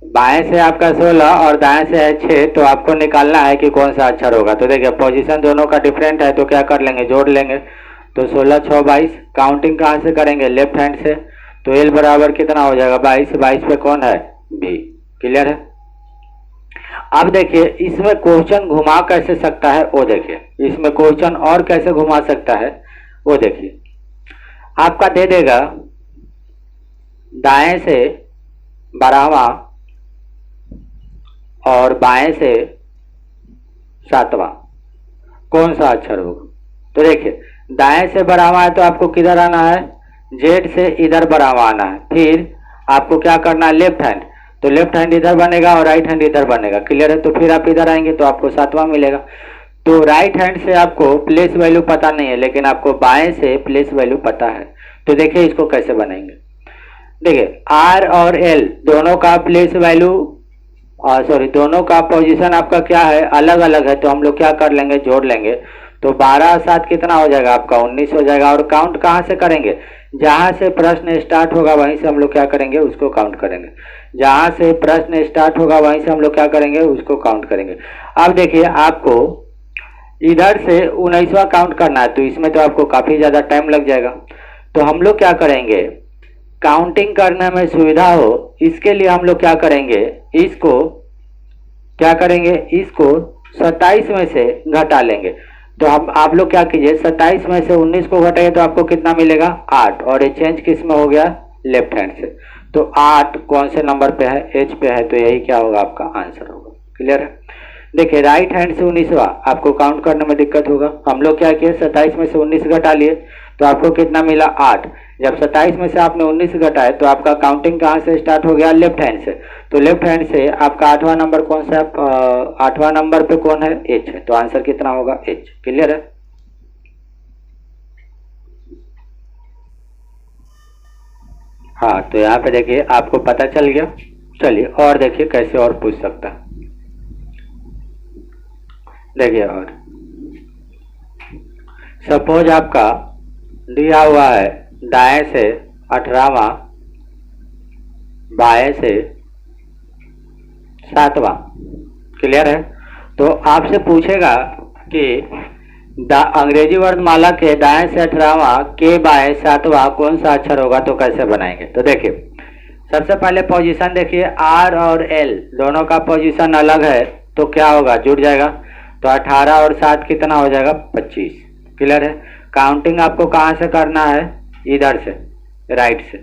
बाएं से आपका 16 और दाएं से है 6, तो आपको निकालना है कि कौन सा अक्षर होगा। तो देखिए पोजीशन दोनों का डिफरेंट है, तो क्या कर लेंगे, जोड़ लेंगे। तो 16 6 22, काउंटिंग कहाँ से करेंगे, लेफ्ट हैंड से। तो एल बराबर कितना हो जाएगा, 22, 22 पे कौन है, बी। क्लियर है। अब देखिए इसमें क्वेश्चन घुमा कैसे सकता है वो देखिए, इसमें क्वेश्चन और कैसे घुमा सकता है वो देखिए। आपका दे देगा दाएं से 12वां और बाएं से 7वां, कौन सा अक्षर होगा। तो देखिए दाएं से 12वां है तो आपको किधर आना है, जेड से इधर 12वां आना है। फिर आपको क्या करना है, लेफ्ट हैंड, तो लेफ्ट हैंड इधर बनेगा और राइट हैंड इधर बनेगा। क्लियर है। तो फिर आप इधर आएंगे तो आपको 7वां मिलेगा। तो राइट हैंड से आपको प्लेस वैल्यू पता नहीं है, लेकिन आपको बाएं से प्लेस वैल्यू पता है। तो देखिए इसको कैसे बनाएंगे। देखिए आर और एल दोनों का प्लेस वैल्यू सॉरी दोनों का पोजीशन आपका क्या है, अलग अलग है। तो हम लोग क्या कर लेंगे, जोड़ लेंगे। तो 12 7 कितना हो जाएगा आपका, 19 हो जाएगा। और काउंट कहाँ से करेंगे, जहां से प्रश्न स्टार्ट होगा वहीं से हम लोग क्या करेंगे, उसको काउंट करेंगे। जहां से प्रश्न स्टार्ट होगा वहीं से हम लोग क्या करेंगे, उसको काउंट करेंगे। अब देखिए आपको इधर से 19वां काउंट करना है, तो इसमें तो आपको काफी ज्यादा टाइम लग जाएगा। तो हम लोग क्या करेंगे, काउंटिंग करने में सुविधा हो इसके लिए हम लोग क्या करेंगे, इसको क्या करेंगे, इसको 27 में से घटा लेंगे। तो हम आप लोग क्या कीजिए, 27 में से 19 को घटाइए तो आपको कितना मिलेगा, 8। और ये चेंज किस में हो गया, लेफ्ट हैंड से। तो 8 कौन से नंबर पे है, एच पे है। तो यही क्या होगा, आपका आंसर होगा। क्लियर है। देखिए राइट हैंड से 19वां आपको काउंट करने में दिक्कत होगा। हम लोग क्या किए, 27 में से 19 घटा लिए तो आपको कितना मिला, 8। जब 27 में से आपने 19 घटाए तो आपका काउंटिंग कहाँ से स्टार्ट हो गया, लेफ्ट हैंड से। तो लेफ्ट हैंड से आपका 8वां नंबर कौन सा है, 8वां नंबर पे कौन है, एच है। तो आंसर कितना होगा, एच। क्लियर है। हाँ तो यहाँ पे देखिए आपको पता चल गया। चलिए और देखिए कैसे और पूछ सकता है। देखिए और सपोज आपका दिया हुआ है दाएं से 18वां, बाएं से 7वां। क्लियर है। तो आपसे पूछेगा कि अंग्रेजी वर्णमाला के दाएं से 18वां के बाएं 7वां कौन सा अक्षर होगा, तो कैसे बनाएंगे। तो देखिए सबसे पहले पोजीशन देखिए, आर और एल दोनों का पोजीशन अलग है तो क्या होगा, जुड़ जाएगा। तो 18 और 7 कितना हो जाएगा, 25। क्लियर है। काउंटिंग आपको कहाँ से करना है, इधर से, राइट से।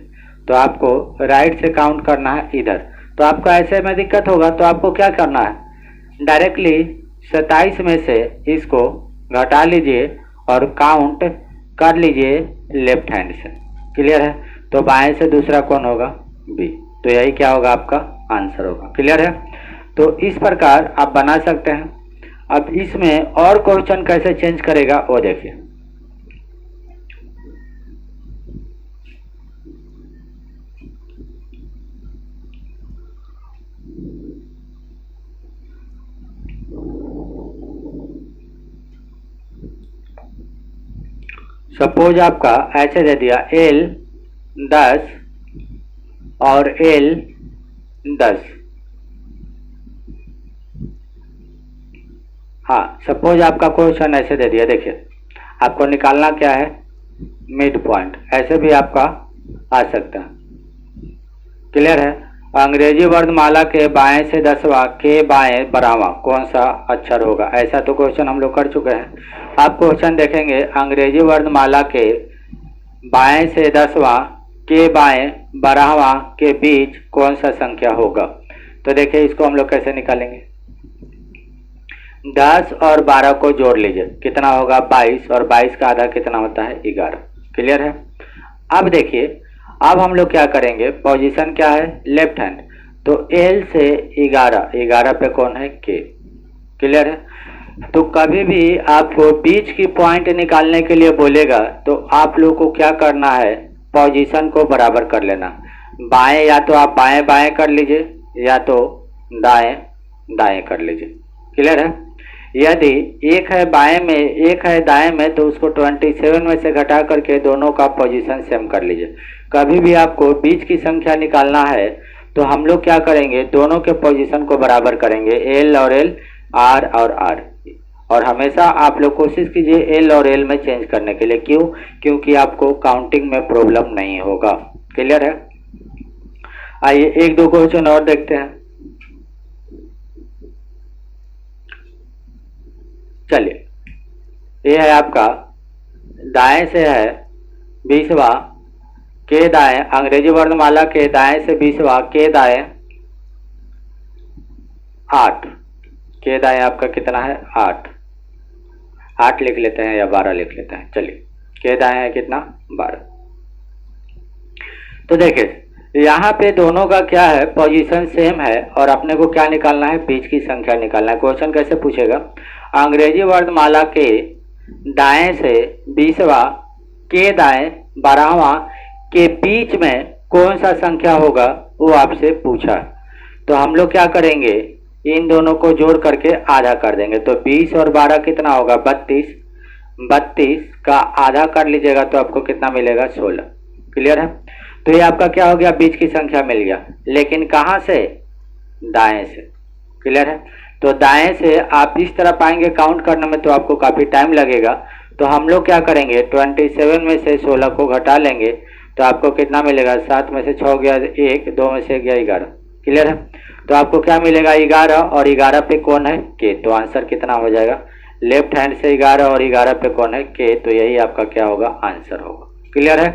तो आपको राइट से काउंट करना है इधर। तो आपको ऐसे में दिक्कत होगा तो आपको क्या करना है, डायरेक्टली 27 में से इसको घटा लीजिए और काउंट कर लीजिए लेफ्ट हैंड से। क्लियर है। तो बाएं से दूसरा कौन होगा, बी। तो यही क्या होगा, आपका आंसर होगा। क्लियर है। तो इस प्रकार आप बना सकते हैं। अब इसमें और क्वेश्चन कैसे चेंज करेगा वो देखिए। सपोज आपका ऐसे दे दिया, एल 10 और एल 10। हाँ सपोज आपका क्वेश्चन ऐसे दे दिया। देखिए आपको निकालना क्या है, मिड पॉइंट। ऐसे भी आपका आ सकता है। क्लियर है। अंग्रेजी वर्णमाला के बाएं से 10वां के बाएं 12वां कौन सा अक्षर होगा, ऐसा तो क्वेश्चन हम लोग कर चुके हैं। आप क्वेश्चन देखेंगे अंग्रेजी वर्णमाला के बाएं से 10वां के बाएं 12वां के बीच कौन सा संख्या होगा। तो देखिए इसको हम लोग कैसे निकालेंगे, 10 और 12 को जोड़ लीजिए, कितना होगा 22, और 22 का आधा कितना होता है 11। क्लियर है। अब देखिए अब हम लोग क्या करेंगे, पोजीशन क्या है, लेफ्ट हैंड। तो एल से 11, 11 पे कौन है, के। क्लियर है। तो कभी भी आपको बीच की पॉइंट निकालने के लिए बोलेगा तो आप लोग को क्या करना है, पोजीशन को बराबर कर लेना। बाएं या तो आप बाएं बाएं कर लीजिए या तो दाएं दाएं कर लीजिए। क्लियर है। यदि एक है बाएं में एक है दाएं में तो उसको 27 में से घटा करके दोनों का पोजीशन सेम कर लीजिए। कभी भी आपको बीच की संख्या निकालना है तो हम लोग क्या करेंगे, दोनों के पोजीशन को बराबर करेंगे, एल और एल, आर और आर। और हमेशा आप लोग कोशिश कीजिए एल और एल में चेंज करने के लिए। क्यों? क्योंकि आपको काउंटिंग में प्रॉब्लम नहीं होगा। क्लियर है? आइए एक दो क्वेश्चन और देखते हैं। चलिए, ये है आपका दाएं से है 20वां के दाएं, अंग्रेजी वर्णमाला के दाएं से 20वां के दाएं 8, के दाएं आपका कितना है 8 लिख लेते हैं या 12 लिख लेते हैं। चलिए, के दाएं है कितना 12। तो देखिए यहाँ पे दोनों का क्या है, पोजीशन सेम है और अपने को क्या निकालना है, बीच की संख्या निकालना है। क्वेश्चन कैसे पूछेगा, अंग्रेजी वर्णमाला के दाएं से 20वां के दाएं 12वां के बीच में कौन सा संख्या होगा वो आपसे पूछा। तो हम लोग क्या करेंगे, इन दोनों को जोड़ करके आधा कर देंगे। तो 20 और 12 कितना होगा 32, 32 का आधा कर लीजिएगा तो आपको कितना मिलेगा 16। क्लियर है? तो ये आपका क्या हो गया, बीच की संख्या मिल गया, लेकिन कहाँ से, दाएं से। क्लियर है? तो दाएं से आप इस तरह पाएंगे, काउंट करने में तो आपको काफी टाइम लगेगा। तो हम लोग क्या करेंगे, 27 में से 16 को घटा लेंगे तो आपको कितना मिलेगा, 7 में से 6 गया 1, 2 में से गया 11। क्लियर है? तो आपको क्या मिलेगा 11, और 11 पे कौन है के, तो आंसर कितना हो जाएगा, लेफ्ट हैंड से 11 और 11 पे कौन है के, तो यही आपका क्या होगा, आंसर होगा। क्लियर है?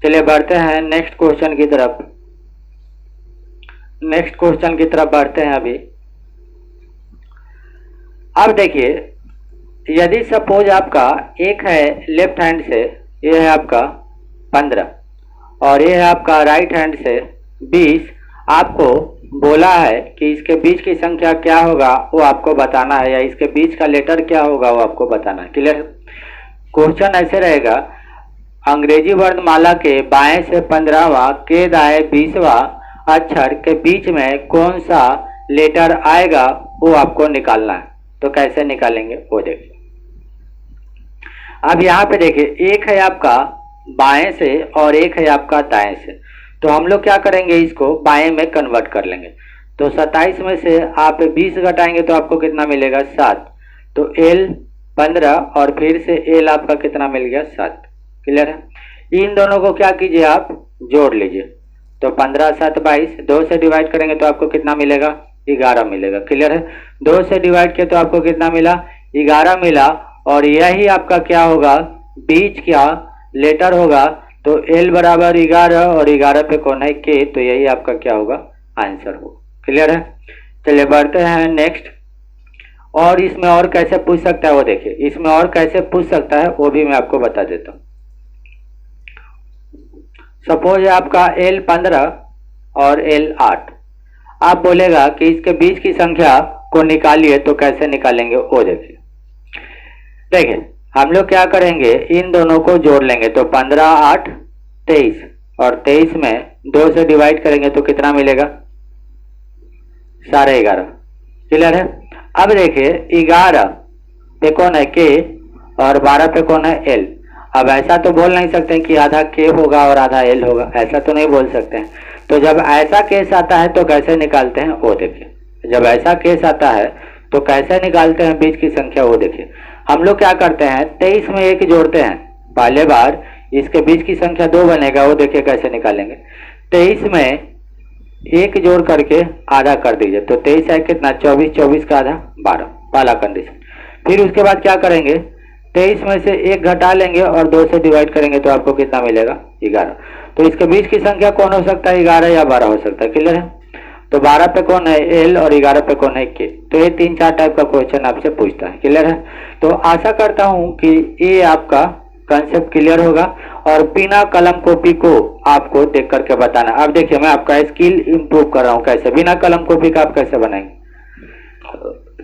चलिए बढ़ते हैं नेक्स्ट क्वेश्चन की तरफ। नेक्स्ट क्वेश्चन की तरफ बढ़ते हैं अभी। अब देखिए, यदि सपोज आपका एक है लेफ्ट हैंड से, ये है आपका 15 और ये है आपका राइट हैंड से 20, आपको बोला है कि इसके बीच की संख्या क्या होगा वो आपको बताना है, या इसके बीच का लेटर क्या होगा वो आपको बताना है। क्लियर? क्वेश्चन ऐसे रहेगा, अंग्रेजी वर्णमाला के बाएं से 15वां के दाएं 20वां अक्षर के बीच में कौन सा लेटर आएगा वो आपको निकालना है। तो कैसे निकालेंगे वो देखिए। अब यहाँ पे देखिए, एक है आपका बाएं से और एक है आपका दाएं से। तो हम लोग क्या करेंगे, इसको बाएं में कन्वर्ट कर लेंगे। तो 27 में से आप 20 घटाएंगे तो आपको कितना मिलेगा 7। तो एल 15 और फिर से एल आपका कितना मिल गया 7। क्लियर है? इन दोनों को क्या कीजिए, आप जोड़ लीजिए। तो 15 7 22, 2 से डिवाइड करेंगे तो आपको कितना मिलेगा 11 मिलेगा। क्लियर है? 2 से डिवाइड किया तो आपको कितना मिला 11 मिला, और यही आपका क्या होगा, बीच क्या लेटर होगा। तो एल बराबर 11 और 11 पे कौन है के, तो यही आपका क्या होगा, आंसर होगा। क्लियर है? चलिए बढ़ते हैं नेक्स्ट। और इसमें और कैसे पूछ सकता है वो देखिए, इसमें और कैसे पूछ सकता है वो भी मैं आपको बता देता हूँ। सपोज आपका एल 15 और एल 8, आप बोलेगा कि इसके बीच की संख्या को निकालिए, तो कैसे निकालेंगे वो देखिए। देखिए हम लोग क्या करेंगे, इन दोनों को जोड़ लेंगे। तो 15 8 23, और 23 में 2 से डिवाइड करेंगे तो कितना मिलेगा 11.5। क्लियर है? अब देखिए 11 पे कौन है के और 12 पे कौन है एल। अब ऐसा तो बोल नहीं सकते कि आधा के होगा और आधा एल होगा, ऐसा तो नहीं बोल सकते हैं। तो जब ऐसा केस आता है तो कैसे निकालते हैं वो देखिए। जब ऐसा केस आता है तो कैसे निकालते हैं बीच की संख्या वो देखिए। हम लोग क्या करते हैं, 23 में 1 जोड़ते हैं, पहले बार इसके बीच की संख्या 2 बनेगा, वो देखिए कैसे निकालेंगे। 23 में 1 जोड़ करके आधा कर दीजिए, तो 23 है कितना 24, 24 का आधा 12, पहला कंडीशन। फिर उसके बाद क्या करेंगे, 23 में से 1 घटा लेंगे और 2 से डिवाइड करेंगे तो आपको कितना मिलेगा 11। तो इसके बीच की संख्या कौन हो सकता है, 11 या 12 हो सकता है। क्लियर है? तो 12 पे कौन है एल और 11 पे कौन है के। तो ये 3-4 टाइप का क्वेश्चन आपसे पूछता है। क्लियर है? तो आशा करता हूं कि ये आपका कंसेप्ट क्लियर होगा और बिना कलम कॉपी को आपको देख करके बताना। अब देखिए मैं आपका स्किल इंप्रूव कर रहा हूं, कैसे बिना कलम कॉपी का आप कैसे बनाएंगे।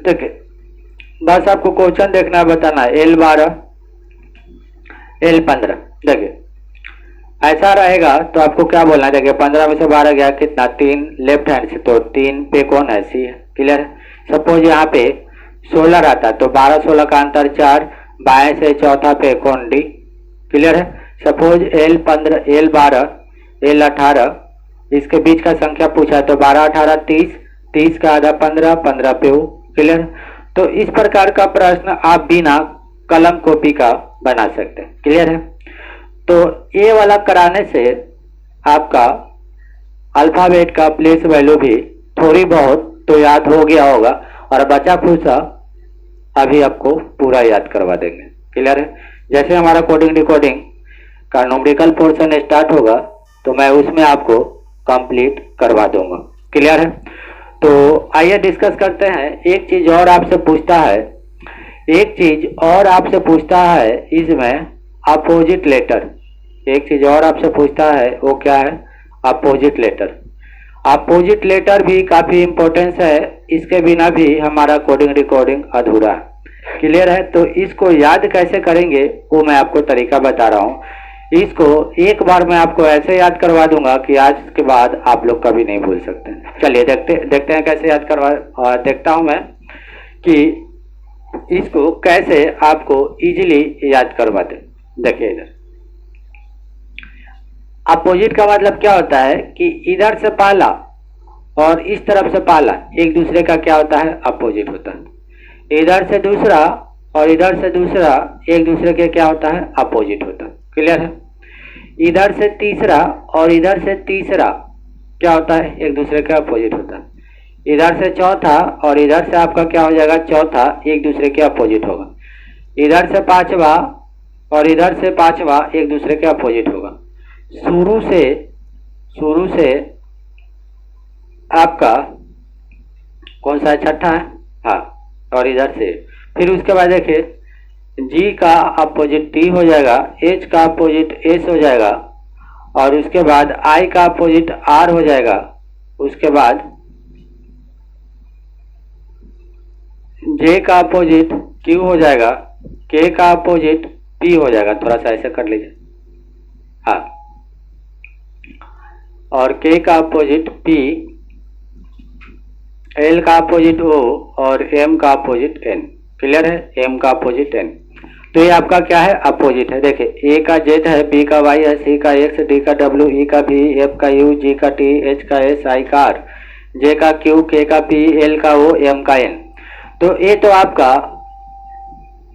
देखिए बस आपको क्वेश्चन देखना है, बताना है एल 12 एल 15। देखिए ऐसा रहेगा तो आपको क्या बोलना है, देखिए 15 में से 12 गया कितना 3 लेफ्ट हैंड से, तो 3 पे कौन है सी है। क्लियर है? सपोज यहाँ पे 16 रहता, तो 12 16 का अंतर 4, बाएं से चौथा पे कौन डी। क्लियर है। सपोज L 15, L 12, L 18, इसके बीच का संख्या पूछा तो 12 18 30, 30 का आधा 15, 15 पे U। क्लियर। तो इस प्रकार का प्रश्न आप बिना कलम कॉपी का बना सकते हैं। क्लियर है। तो ये वाला कराने से आपका अल्फाबेट का प्लेस वैल्यू भी थोड़ी बहुत तो याद हो गया होगा, और बचा खुचा अभी आपको पूरा याद करवा देंगे। क्लियर है। जैसे हमारा कोडिंग डिकोडिंग का न्यूमेरिकल पोर्शन स्टार्ट होगा तो मैं उसमें आपको कंप्लीट करवा दूंगा। क्लियर है। तो आइए डिस्कस करते हैं। एक चीज और आपसे पूछता है, इसमें अपोजिट लेटर। एक चीज और आपसे पूछता है, वो क्या है? Opposite letter. अपोजिट लेटर भी काफी इंपॉर्टेंस है, इसके बिना भी हमारा कोडिंग रिकॉर्डिंग अधूरा है। क्लियर है। तो इसको याद कैसे करेंगे वो मैं आपको तरीका बता रहा हूँ। इसको एक बार मैं आपको ऐसे याद करवा दूंगा कि आज के बाद आप लोग कभी नहीं भूल सकते। चलिए देखते हैं कैसे याद करवा देखता हूं मैं कि इसको कैसे आपको इजीली याद करवाते। देखिए इधर अपोजिट का मतलब क्या होता है कि इधर से पहला और इस तरफ से पहला एक दूसरे का क्या होता है? अपोजिट होता है। इधर से दूसरा और इधर से दूसरा एक दूसरे के क्या होता है? अपोजिट होता है। क्लियर है। इधर से तीसरा और इधर से तीसरा क्या होता है? एक दूसरे के अपोजिट होता है। इधर से चौथा और इधर से आपका क्या हो जाएगा? चौथा एक दूसरे के अपोजिट होगा। इधर से पांचवा और इधर से पांचवा एक दूसरे के अपोजिट होगा। शुरू से आपका कौन सा छठा है? हाँ। और इधर से फिर उसके बाद देखिए G का अपोजिट T हो जाएगा, H का अपोजिट S हो जाएगा, और उसके बाद I का अपोजिट R हो जाएगा। उसके बाद J का अपोजिट Q हो जाएगा, K का अपोजिट P हो जाएगा। थोड़ा सा ऐसे कर लीजिए। हाँ। और K का अपोजिट P, L का अपोजिट O और M का अपोजिट N। क्लियर है। M का अपोजिट N। तो ये आपका क्या है? अपोजिट है। देखिए A का Z है, B का Y है, C का X, D का W, E का V, F का U, G का T, H का S, I का R, J का Q, K का P, L का O, M का N। तो ये तो आपका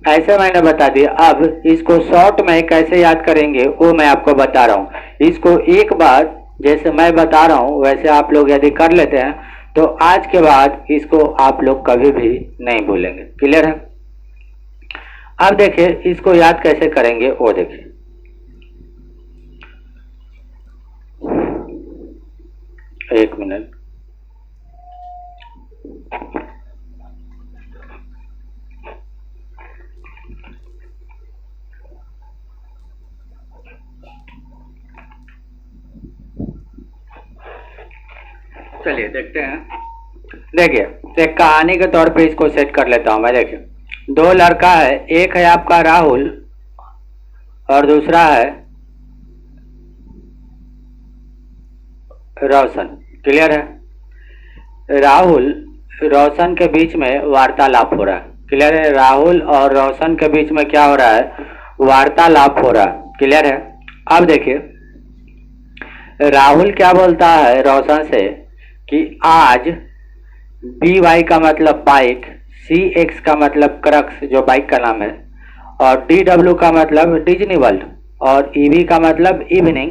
ऐसे मैंने बता दिया। अब इसको शॉर्ट में कैसे याद करेंगे वो मैं आपको बता रहा हूँ। इसको एक बार जैसे मैं बता रहा हूँ वैसे आप लोग यदि कर लेते हैं तो आज के बाद इसको आप लोग कभी भी नहीं भूलेंगे। क्लियर है। अब देखिए इसको याद कैसे करेंगे वो देखिए। एक मिनट। चलिए देखते हैं। देखिए एक कहानी के तौर पे इसको सेट कर लेता हूं मैं। देखिए दो लड़का है, एक है आपका राहुल और दूसरा है रोशन। क्लियर है। राहुल रोशन के बीच में वार्तालाप हो रहा है। क्लियर है। राहुल और रोशन के बीच में क्या हो रहा है? वार्तालाप हो रहा है। क्लियर है। अब देखिए राहुल क्या बोलता है रोशन से कि आज BY का मतलब बाइक, CX का मतलब क्रक्स जो बाइक का नाम है, और DW का मतलब डिज्नी वर्ल्ड, और EV का मतलब इवनिंग,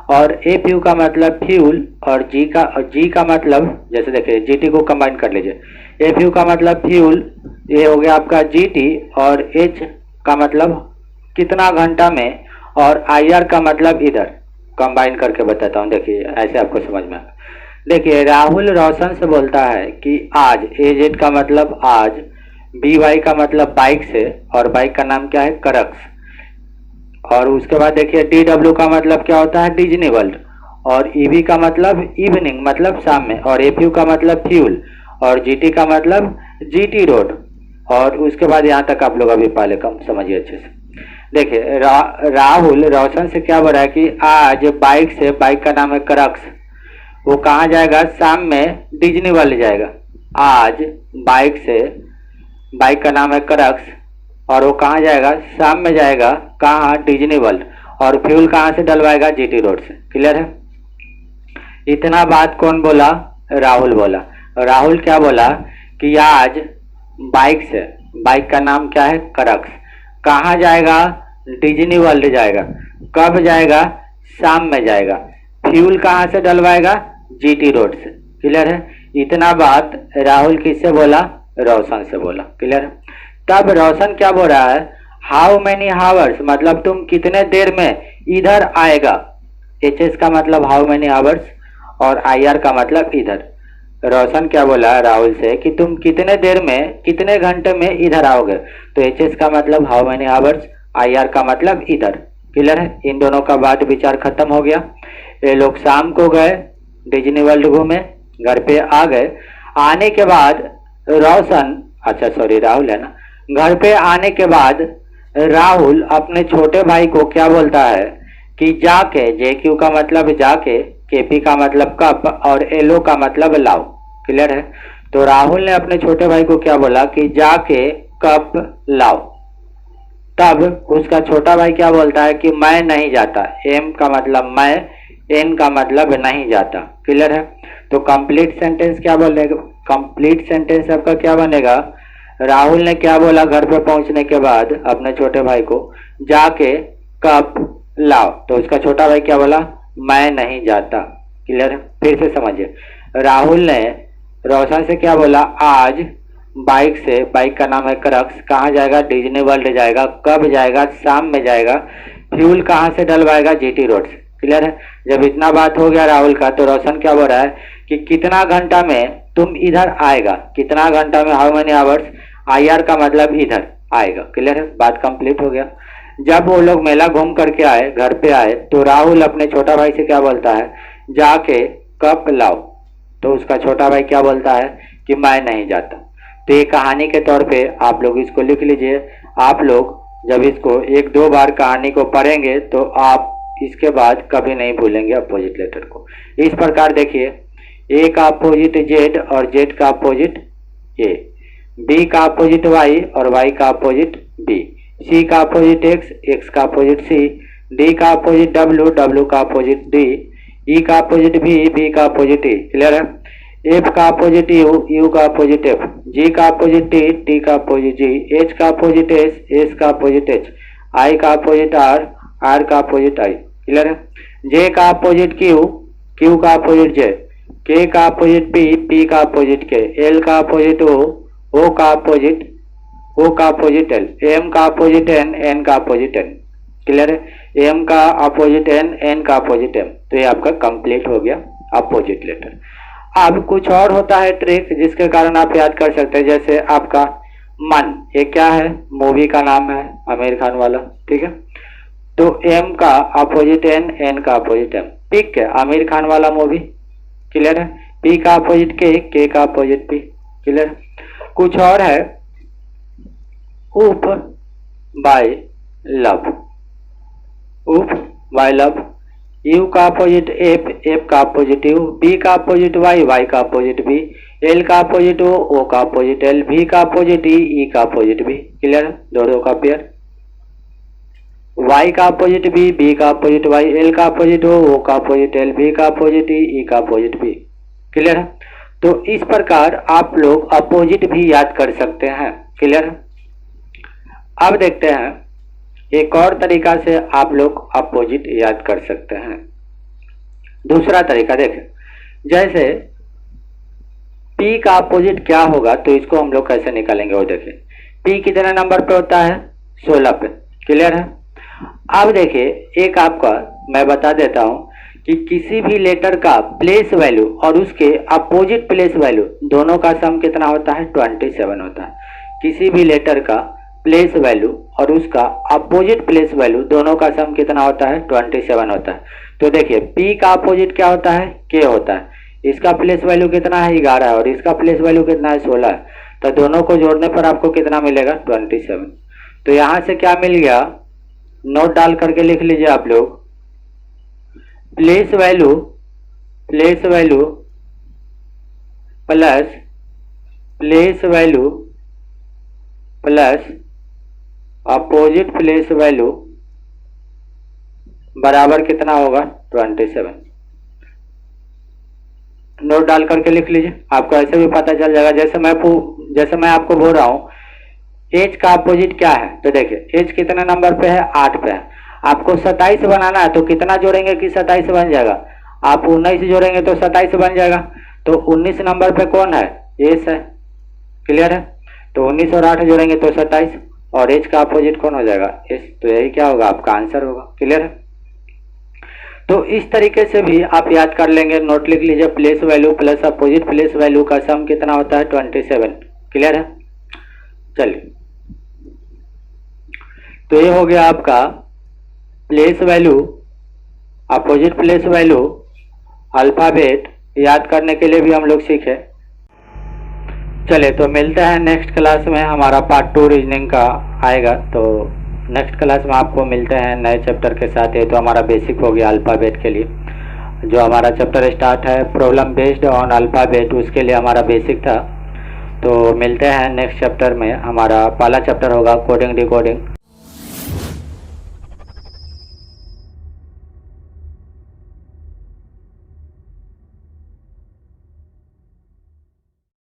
और FU का मतलब फ्यूल, और G का मतलब जैसे देखिए GT को कंबाइन कर लीजिए। FU का मतलब फ्यूल, ये हो गया आपका GT, और H का मतलब कितना घंटा में, और IR का मतलब इधर कंबाइन करके बताता हूँ। देखिए ऐसे आपको समझ में आएगा। देखिए राहुल रोशन से बोलता है कि आज, AZ का मतलब आज, BY का मतलब बाइक से, और बाइक का नाम क्या है? क्रक्स। और उसके बाद देखिए DW का मतलब क्या होता है? डिज्नी वर्ल्ड, और EV का मतलब इवनिंग मतलब शाम में, और FU का मतलब फ्यूल, और GT का मतलब GT रोड। और उसके बाद यहाँ तक आप लोग अभी पहले कम समझिए अच्छे से। देखिए राहुल रोशन से क्या बोल रहा है कि आज बाइक से, बाइक का नाम है क्रक्स, वो कहाँ जाएगा? शाम में डिज्नी वर्ल्ड जाएगा। आज बाइक से बाइक का नाम है क्रक्स, और वो कहाँ जाएगा, शाम में जाएगा, कहाँ, डिज्नी वर्ल्ड, और फ्यूल कहाँ से डलवाएगा, जीटी रोड से। क्लियर है। इतना बात कौन बोला, राहुल बोला। राहुल क्या बोला कि आज बाइक से, बाइक का नाम क्या है, क्रक्स, कहाँ जाएगा, डिज्नी वर्ल्ड जाएगा। कब जाएगा, शाम में जाएगा। फ्यूल कहाँ से डलवाएगा, जीटी रोड से। क्लियर है। इतना बात राहुल किससे बोला, रोशन से बोला। क्लियर है। तब रोशन क्या बोल रहा है, हाउ मेनी हावर्स, मतलब तुम कितने देर में इधर आएगा। एच का मतलब हाउ मेनी हावर्स और IR का मतलब इधर। रोशन क्या बोला राहुल से कि तुम कितने देर में, कितने घंटे में इधर आओगे। तो एच का मतलब हाउ मेनी हावर्स, IR का मतलब इधर। क्लियर है। इन दोनों का बात विचार खत्म हो गया। ये लोग शाम को गए, डिज्नी वर्ल्ड घूमे, घर पे आ गए। आने के बाद रोशन, अच्छा सॉरी राहुल है ना, घर पे आने के बाद राहुल अपने छोटे भाई को क्या बोलता है कि जाके, JQ का मतलब जाके, KP का मतलब कप और LO का मतलब लाओ। क्लियर है। तो राहुल ने अपने छोटे भाई को क्या बोला कि जाके कप लाओ। तब उसका छोटा भाई क्या बोलता है कि मैं नहीं जाता। M का मतलब मैं, N का मतलब नहीं जाता। क्लियर है। तो कंप्लीट सेंटेंस क्या बोलेगा, कंप्लीट सेंटेंस आपका क्या बनेगा, राहुल ने क्या बोला घर पे पहुंचने के बाद अपने छोटे भाई को, जाके कप लाओ। तो उसका छोटा भाई क्या बोला, मैं नहीं जाता। क्लियर है। फिर से समझिए, राहुल ने रोशन से क्या बोला, आज बाइक से, बाइक का नाम है क्रक्स, कहाँ जाएगा, डिज्नी वर्ल्ड जाएगा। कब जाएगा, शाम में जाएगा। फ्यूल कहाँ से डलवाएगा, जीटी रोड से। क्लियर है। जब इतना बात हो गया राहुल का, तो रोशन क्या बोल रहा है कि कितना घंटा में तुम इधर आएगा, कितना घंटा में, हाउ मेनी आवर्स, IR का मतलब इधर आएगा। क्लियर है। बात कंप्लीट हो गया। जब वो लोग मेला घूम करके आए, घर पे आए, तो राहुल अपने छोटा भाई से क्या बोलता है, जाके कप लाओ। तो उसका छोटा भाई क्या बोलता है कि मैं नहीं जाता। तो ये कहानी के तौर पे आप लोग इसको लिख लीजिए। आप लोग जब इसको 1-2 बार कहानी को पढ़ेंगे तो आप इसके बाद कभी नहीं भूलेंगे अपोजिट लेटर को। इस प्रकार देखिए, A का अपोजिट Z और Z का अपोजिट A, B का अपोजिट Y और Y का अपोजिट B, C का अपोजिट X, X का अपोजिट C, D का अपोजिट W, W का अपोजिट D, E का अपोजिट B, B का अपोजिट E। क्लियर है। F का अपोजिट U, U का अपोजिट F, G का अपोजिट T, T का अपोजिट G, H का अपोजिट S, S का अपोजिट H, I का अपोजिट R, R का अपोजिट I। क्लियर है। J का अपोजिट Q, Q का अपोजिट J, K का अपोजिट P, P का अपोजिट K, L का अपोजिट O, O का अपोजिट L, M का अपोजिट N, N का अपोजिट N। क्लियर है। M का अपोजिट N, N का अपोजिट M। तो ये आपका कंप्लीट हो गया अपोजिट लेटर। अब कुछ और होता है ट्रिक जिसके कारण आप याद कर सकते हैं, जैसे आपका मन, ये क्या है, मूवी का नाम है, आमिर खान वाला। ठीक है। तो M का अपोजिट N, N का अपोजिट M। पिक है, आमिर खान वाला मूवी। क्लियर है। P का अपोजिट K, K का अपोजिट P। क्लियर। कुछ और है, उप बाय लव, उप बाय लव। U का अपोजिट F, F का अपोजिट U, B का अपोजिट Y, Y का अपोजिट B, L का अपोजिट O, O का अपोजिट L, V का अपोजिट E, E का अपोजिट B। क्लियर। दो का पेयर। Y का अपोजिट B, B का अपोजिट Y, L का अपोजिट O, O का अपोजिट L, V का अपोजिट E, E का अपोजिट B। क्लियर है। तो इस प्रकार आप लोग अपोजिट भी याद कर सकते हैं। क्लियर। अब देखते हैं एक और तरीका से आप लोग अपोजिट याद कर सकते हैं। दूसरा तरीका देखें, जैसे P का अपोजिट क्या होगा, तो इसको हम लोग कैसे निकालेंगे वो देखें। P कितने नंबर पे होता है, 16 पे। क्लियर है। अब देखिए, एक आपका मैं बता देता हूं कि किसी भी लेटर का प्लेस वैल्यू और उसके अपोजिट प्लेस वैल्यू दोनों का सम कितना होता है, 27 होता है। किसी भी लेटर का प्लेस वैल्यू और उसका अपोजिट प्लेस वैल्यू दोनों का सम कितना होता है, 27 होता है। तो देखिए, P का अपोजिट क्या होता है, K होता है। इसका प्लेस वैल्यू कितना है, 11 है, और इसका प्लेस वैल्यू कितना है, 16 है। तो दोनों को जोड़ने पर आपको कितना मिलेगा, 27। तो यहां से क्या मिल गया, नोट डाल करके लिख लीजिए आप लोग। Place value plus place value plus opposite place value बराबर कितना होगा 27। नोट डाल करके लिख लीजिए, आपको ऐसे भी पता चल जाएगा। जैसे मैं आपको बोल रहा हूँ एज का अपोजिट क्या है, तो देखिए एज कितने नंबर पे है, 8 पे है। आपको 27 बनाना है तो कितना जोड़ेंगे कि 27 बन जाएगा, आप 19 जोड़ेंगे तो 27 बन जाएगा। तो 19 नंबर पे कौन है, एज है, क्लियर है। तो 19 और 8 जोड़ेंगे तो 27, और एज का अपोजिट कौन हो जाएगा, एज। तो यही क्या होगा, आपका आंसर होगा, क्लियर है। तो इस तरीके से भी आप याद कर लेंगे। नोट लिख लीजिए, place value plus opposite place value का सम कितना होता है 27, क्लियर है। चलिए, तो ये हो गया आपका place value, opposite place value, alphabet याद करने के लिए भी हम लोग सीखे। चलिए, तो मिलते हैं नेक्स्ट क्लास में, हमारा पार्ट 2 रीजनिंग का आएगा। तो नेक्स्ट क्लास में आपको मिलते हैं नए चैप्टर के साथ। ये तो हमारा बेसिक हो गया अल्फ़ाबेट के लिए। जो हमारा चैप्टर स्टार्ट है प्रॉब्लम बेस्ड ऑन अल्फ़ाबेट, उसके लिए हमारा बेसिक था। तो मिलते हैं नेक्स्ट चैप्टर में, हमारा पहला चैप्टर होगा कोडिंग डिकोडिंग।